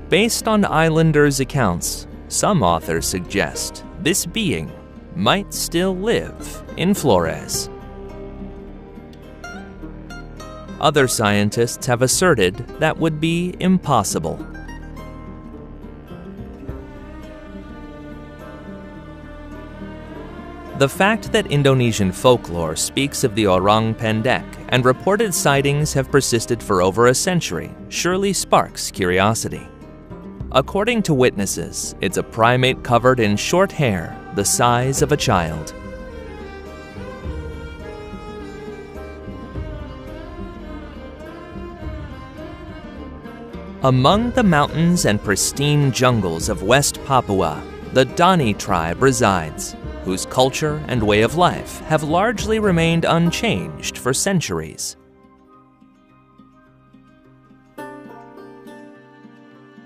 [SPEAKER 1] Based on islanders' accounts, some authors suggest this being might still live in Flores. Other scientists have asserted that would be impossible. The fact that Indonesian folklore speaks of the orang pendek and reported sightings have persisted for over a century surely sparks curiosity. According to witnesses, it's a primate covered in short hair the size of a child. Among the mountains and pristine jungles of West Papua, the Dani tribe resides, whose culture and way of life have largely remained unchanged for centuries.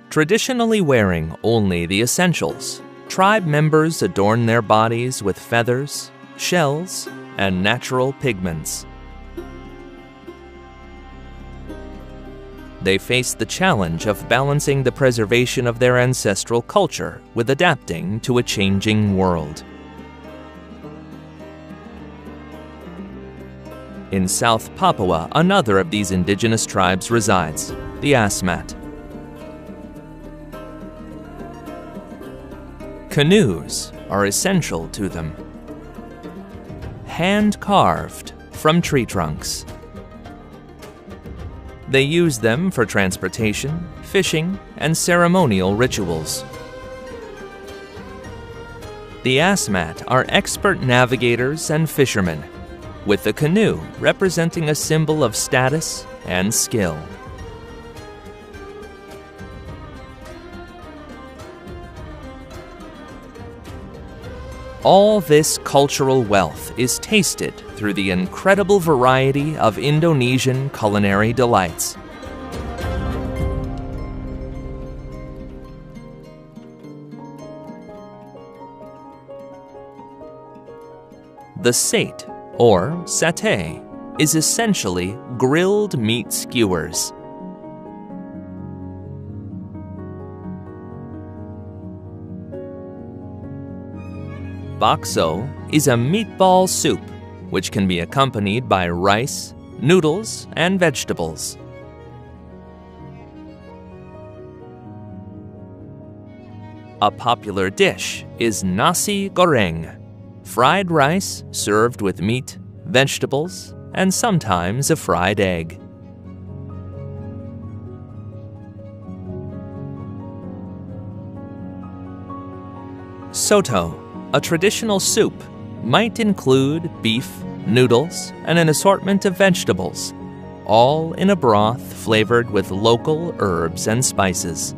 [SPEAKER 1] Traditionally wearing only the essentials, tribe members adorn their bodies with feathers, shells, and natural pigments. They face the challenge of balancing the preservation of their ancestral culture with adapting to a changing world. In South Papua, another of these indigenous tribes resides, the Asmat. Canoes are essential to them, hand-carved from tree trunks. They use them for transportation, fishing, and ceremonial rituals. The Asmat are expert navigators and fishermen, with the canoe representing a symbol of status and skill. All this cultural wealth is tasted through the incredible variety of Indonesian culinary delights. The sate, or satay, is essentially grilled meat skewers. Bakso is a meatball soup, which can be accompanied by rice, noodles, and vegetables. A popular dish is nasi goreng, fried rice served with meat, vegetables, and sometimes a fried egg. Soto, a traditional soup, might include beef, noodles, and an assortment of vegetables, all in a broth flavored with local herbs and spices.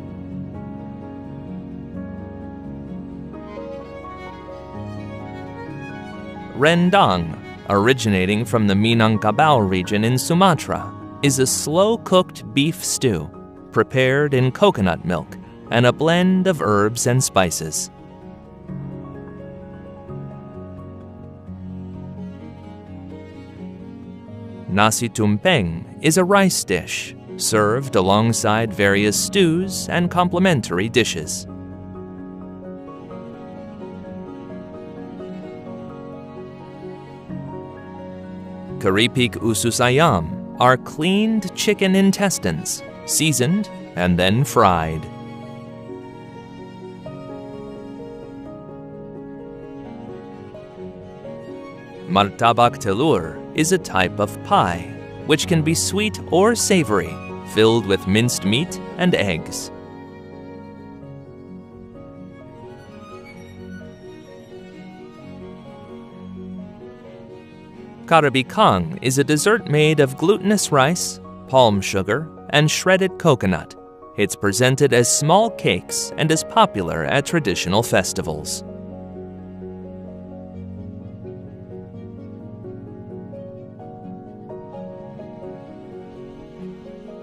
[SPEAKER 1] Rendang, originating from the Minangkabau region in Sumatra, is a slow-cooked beef stew prepared in coconut milk and a blend of herbs and spices. Nasi tumpeng is a rice dish served alongside various stews and complementary dishes. Keripik usus ayam are cleaned chicken intestines, seasoned and then fried. Martabak telur is a type of pie, which can be sweet or savory, filled with minced meat and eggs. Karabikang is a dessert made of glutinous rice, palm sugar, and shredded coconut. It's presented as small cakes and is popular at traditional festivals.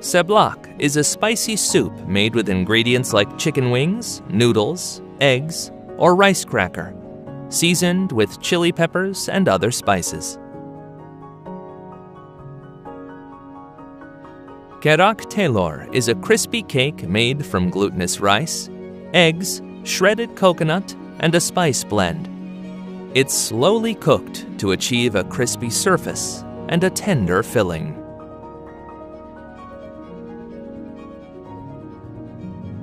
[SPEAKER 1] Seblak is a spicy soup made with ingredients like chicken wings, noodles, eggs, or rice cracker, seasoned with chili peppers and other spices. Kerak telur is a crispy cake made from glutinous rice, eggs, shredded coconut, and a spice blend. It's slowly cooked to achieve a crispy surface and a tender filling.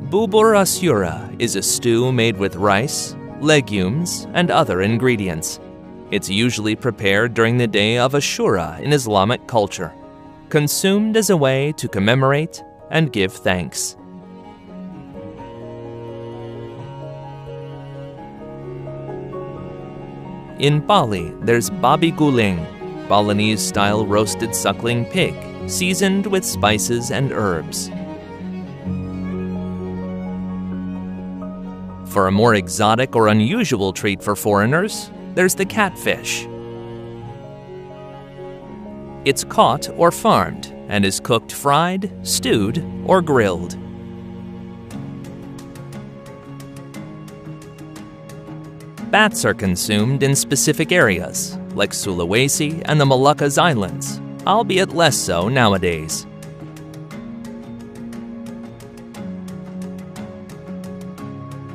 [SPEAKER 1] Bubur Asura is a stew made with rice, legumes, and other ingredients. It's usually prepared during the day of Ashura in Islamic culture, consumed as a way to commemorate and give thanks. In Bali, there's babi guling, Balinese-style roasted suckling pig, seasoned with spices and herbs. For a more exotic or unusual treat for foreigners, there's the catfish. It's caught or farmed and is cooked fried, stewed, or grilled. Bats are consumed in specific areas, like Sulawesi and the Moluccas Islands, albeit less so nowadays.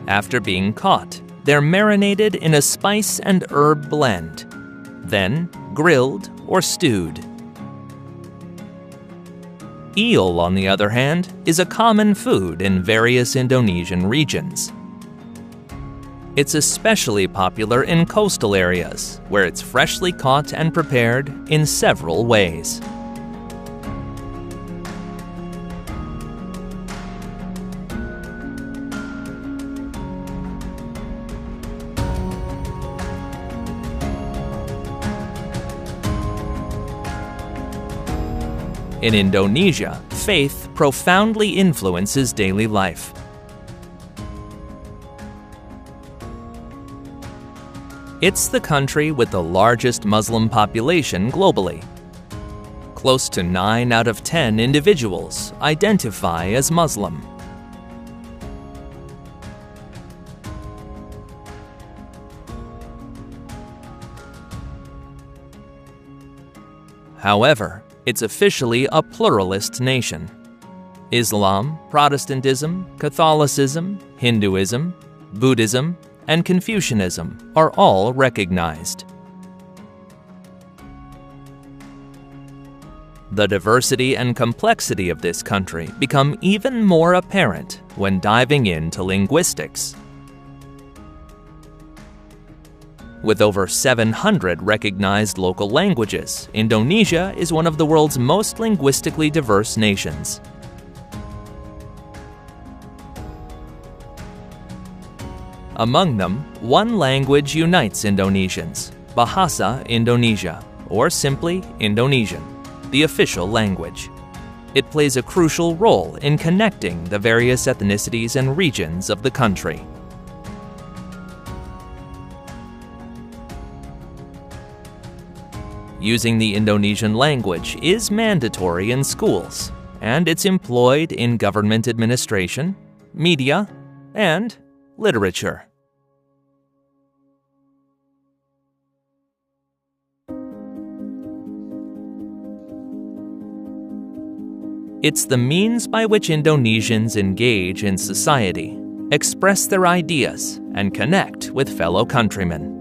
[SPEAKER 1] After being caught, they're marinated in a spice and herb blend, then grilled or stewed. Eel, on the other hand, is a common food in various Indonesian regions. It's especially popular in coastal areas, where it's freshly caught and prepared in several ways. In Indonesia, faith profoundly influences daily life. It's the country with the largest Muslim population globally. Close to 9 out of 10 individuals identify as Muslim. However, it's officially a pluralist nation. Islam, Protestantism, Catholicism, Hinduism, Buddhism, and Confucianism are all recognized. The diversity and complexity of this country become even more apparent when diving into linguistics. With over 700 recognized local languages, Indonesia is one of the world's most linguistically diverse nations. Among them, one language unites Indonesians, Bahasa Indonesia, or simply Indonesian, the official language. It plays a crucial role in connecting the various ethnicities and regions of the country. Using the Indonesian language is mandatory in schools, and it's employed in government administration, media, and literature. It's the means by which Indonesians engage in society, express their ideas, and connect with fellow countrymen.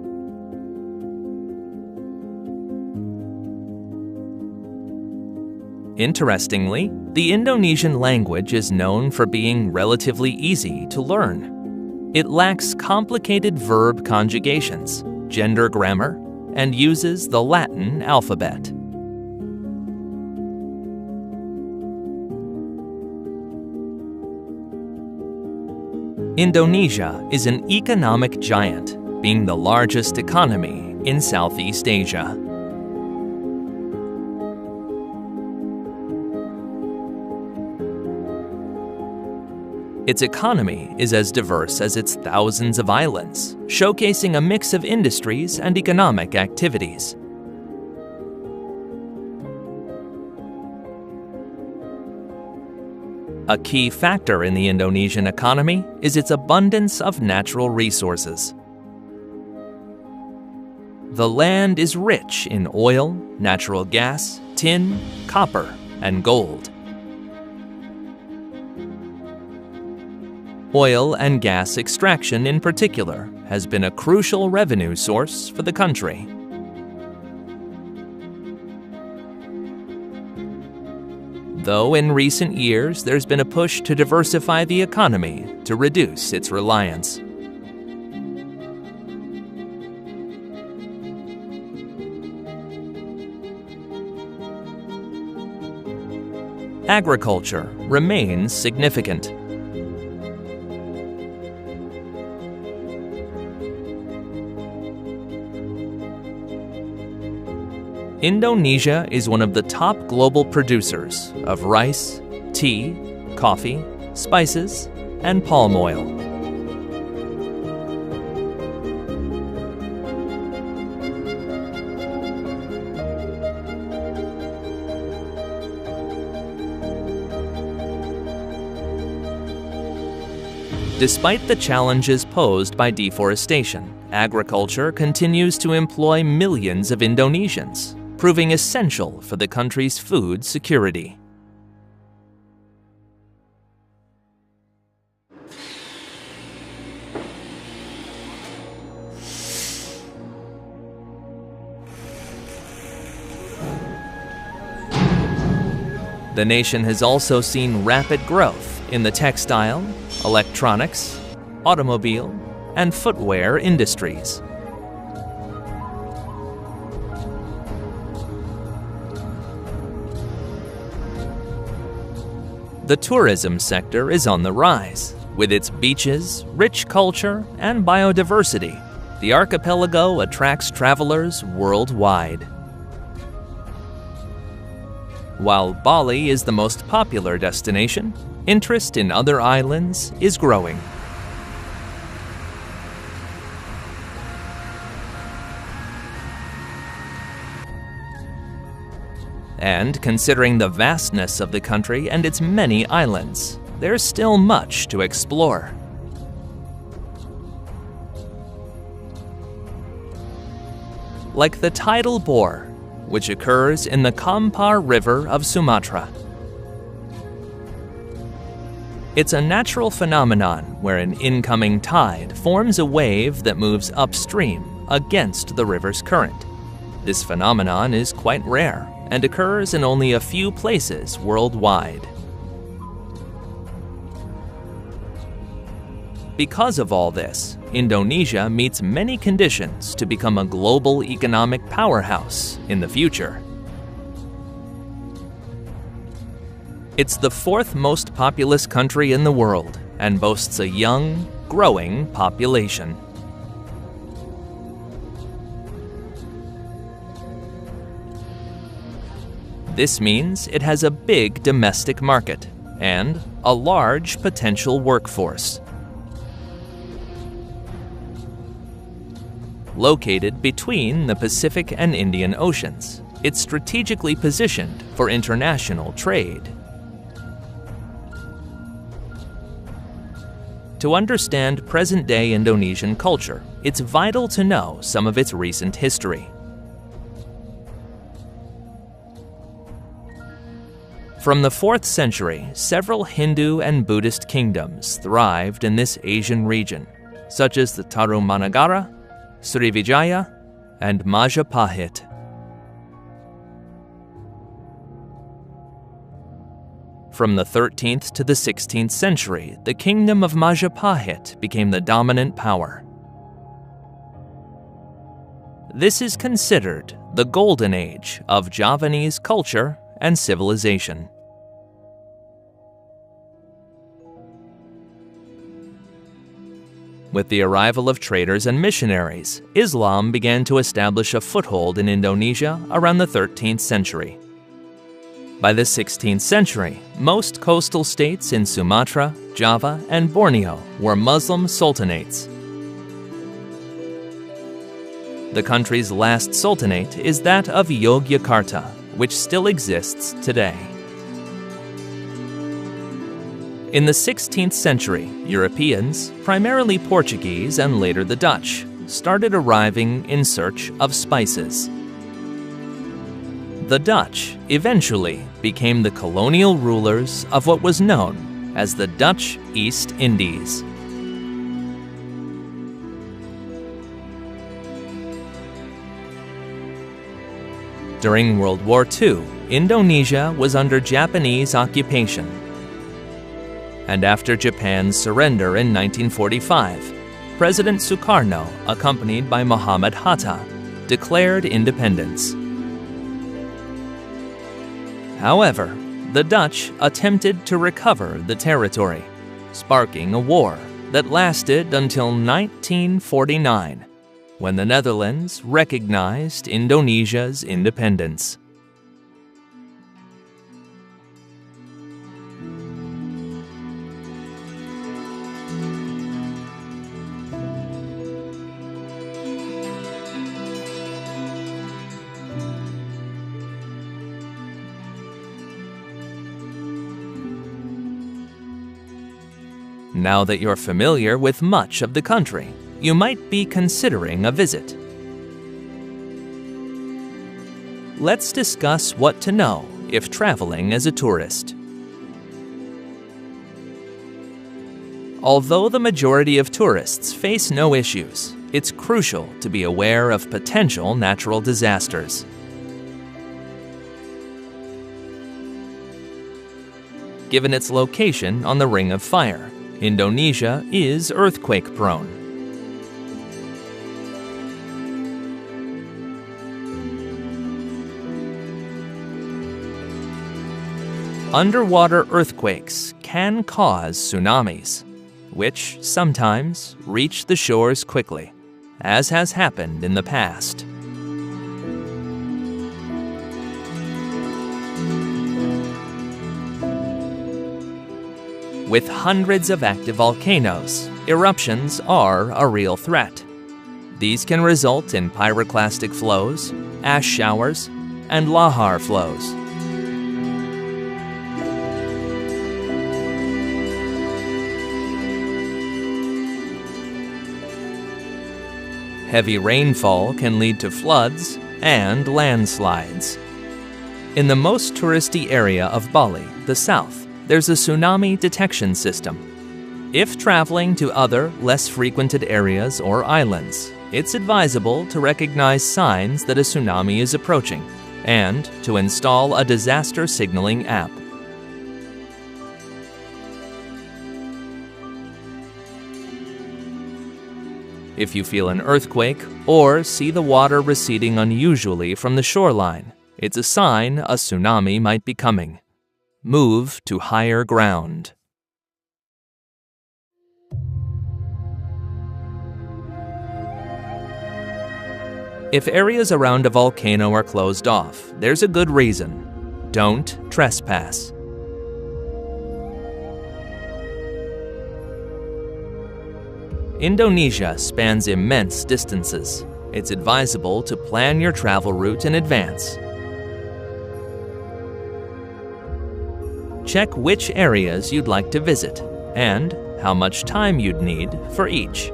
[SPEAKER 1] Interestingly, the Indonesian language is known for being relatively easy to learn. It lacks complicated verb conjugations, gender grammar, and uses the Latin alphabet. Indonesia is an economic giant, being the largest economy in Southeast Asia. Its economy is as diverse as its thousands of islands, showcasing a mix of industries and economic activities. A key factor in the Indonesian economy is its abundance of natural resources. The land is rich in oil, natural gas, tin, copper, and gold. Oil and gas extraction in particular has been a crucial revenue source for the country. Though in recent years there's been a push to diversify the economy to reduce its reliance. Agriculture remains significant. Indonesia is one of the top global producers of rice, tea, coffee, spices, and palm oil. Despite the challenges posed by deforestation, agriculture continues to employ millions of Indonesians, proving essential for the country's food security. The nation has also seen rapid growth in the textile, electronics, automobile, and footwear industries. The tourism sector is on the rise. With its beaches, rich culture, and biodiversity, the archipelago attracts travelers worldwide. While Bali is the most popular destination, interest in other islands is growing. And considering the vastness of the country and its many islands, there's still much to explore. Like the tidal bore, which occurs in the Kampar River of Sumatra. It's a natural phenomenon where an incoming tide forms a wave that moves upstream against the river's current. This phenomenon is quite rare and occurs in only a few places worldwide. Because of all this, Indonesia meets many conditions to become a global economic powerhouse in the future. It's the fourth most populous country in the world and boasts a young, growing population. This means it has a big domestic market and a large potential workforce. Located between the Pacific and Indian Oceans, it's strategically positioned for international trade. To understand present-day Indonesian culture, it's vital to know some of its recent history. From the 4th century, several Hindu and Buddhist kingdoms thrived in this Asian region, such as the Tarumanagara, Srivijaya, and Majapahit. From the 13th to the 16th century, the kingdom of Majapahit became the dominant power. This is considered the golden age of Javanese culture and civilization. With the arrival of traders and missionaries, Islam began to establish a foothold in Indonesia around the 13th century. By the 16th century, most coastal states in Sumatra, Java, and Borneo were Muslim sultanates. The country's last sultanate is that of Yogyakarta, which still exists today. In the 16th century, Europeans, primarily Portuguese and later the Dutch, started arriving in search of spices. The Dutch eventually became the colonial rulers of what was known as the Dutch East Indies. During World War II, Indonesia was under Japanese occupation. And after Japan's surrender in 1945, President Sukarno, accompanied by Muhammad Hatta, declared independence. However, the Dutch attempted to recover the territory, sparking a war that lasted until 1949, when the Netherlands recognized Indonesia's independence. Now that you're familiar with much of the country, you might be considering a visit. Let's discuss what to know if traveling as a tourist. Although the majority of tourists face no issues, it's crucial to be aware of potential natural disasters. Given its location on the Ring of Fire, Indonesia is earthquake-prone. Underwater earthquakes can cause tsunamis, which sometimes reach the shores quickly, as has happened in the past. With hundreds of active volcanoes, eruptions are a real threat. These can result in pyroclastic flows, ash showers, and lahar flows. Heavy rainfall can lead to floods and landslides. In the most touristy area of Bali, the south, there's a tsunami detection system. If traveling to other, less frequented areas or islands, it's advisable to recognize signs that a tsunami is approaching and to install a disaster signaling app. If you feel an earthquake or see the water receding unusually from the shoreline, it's a sign a tsunami might be coming. Move to higher ground. If areas around a volcano are closed off, there's a good reason. Don't trespass. Indonesia spans immense distances. It's advisable to plan your travel route in advance. Check which areas you'd like to visit and how much time you'd need for each.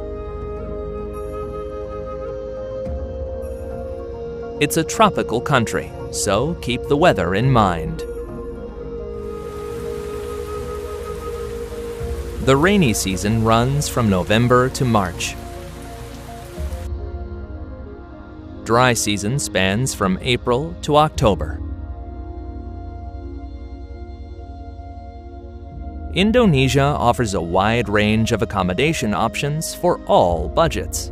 [SPEAKER 1] It's a tropical country, so keep the weather in mind. The rainy season runs from November to March. Dry season spans from April to October. Indonesia offers a wide range of accommodation options for all budgets.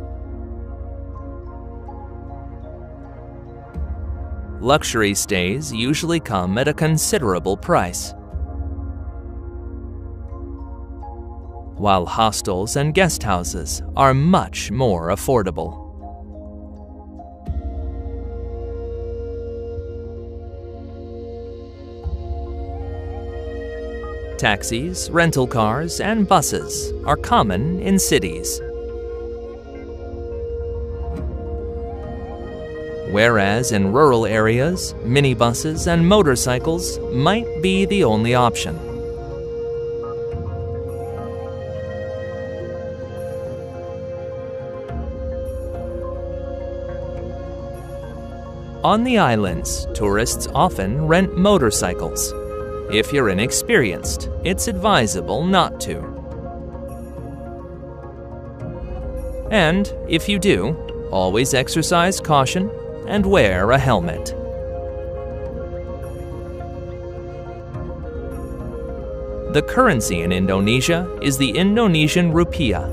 [SPEAKER 1] Luxury stays usually come at a considerable price, while hostels and guest houses are much more affordable. Taxis, rental cars, and buses are common in cities, whereas in rural areas, minibuses and motorcycles might be the only option. On the islands, tourists often rent motorcycles. If you're inexperienced, it's advisable not to. And if you do, always exercise caution and wear a helmet. The currency in Indonesia is the Indonesian rupiah.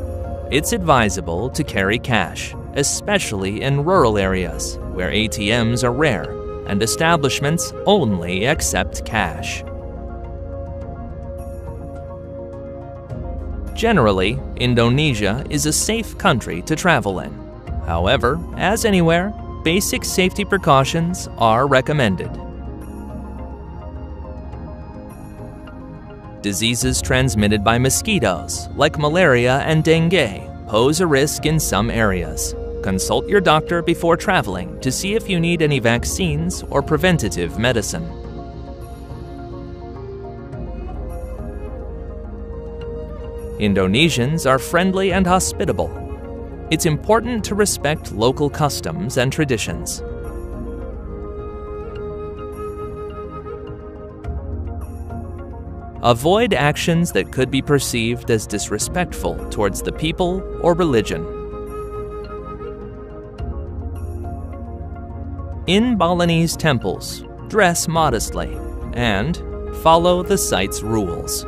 [SPEAKER 1] It's advisable to carry cash, especially in rural areas where ATMs are rare and establishments only accept cash. Generally, Indonesia is a safe country to travel in. However, as anywhere, basic safety precautions are recommended. Diseases transmitted by mosquitoes, like malaria and dengue, pose a risk in some areas. Consult your doctor before traveling to see if you need any vaccines or preventative medicine. Indonesians are friendly and hospitable. It's important to respect local customs and traditions. Avoid actions that could be perceived as disrespectful towards the people or religion. In Balinese temples, dress modestly and follow the site's rules.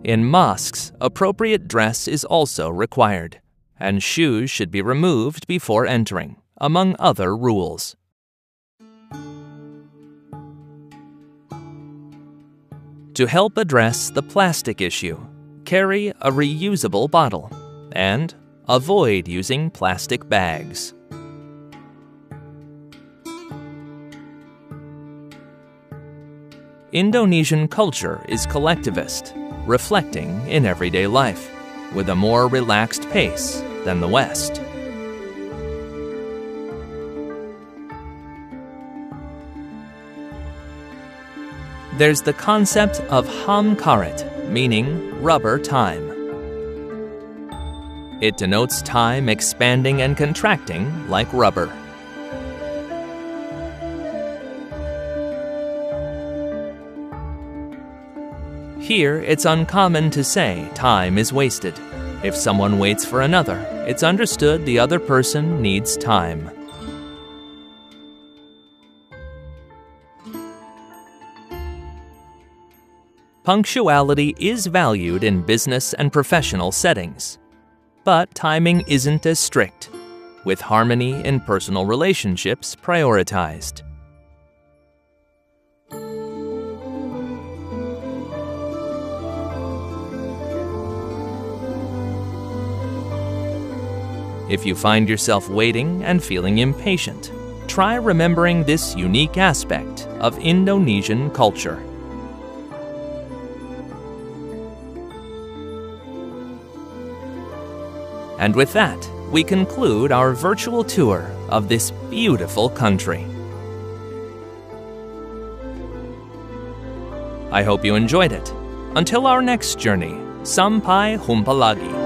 [SPEAKER 1] In mosques, appropriate dress is also required, and shoes should be removed before entering, among other rules. To help address the plastic issue, carry a reusable bottle and avoid using plastic bags. Indonesian culture is collectivist, reflecting in everyday life, with a more relaxed pace than the West. There's the concept of ham karet, meaning rubber time. It denotes time expanding and contracting like rubber. Here, it's uncommon to say time is wasted. If someone waits for another, it's understood the other person needs time. Punctuality is valued in business and professional settings. But timing isn't as strict, with harmony in personal relationships prioritized. If you find yourself waiting and feeling impatient, try remembering this unique aspect of Indonesian culture. And with that, we conclude our virtual tour of this beautiful country. I hope you enjoyed it. Until our next journey, sampai jumpa lagi.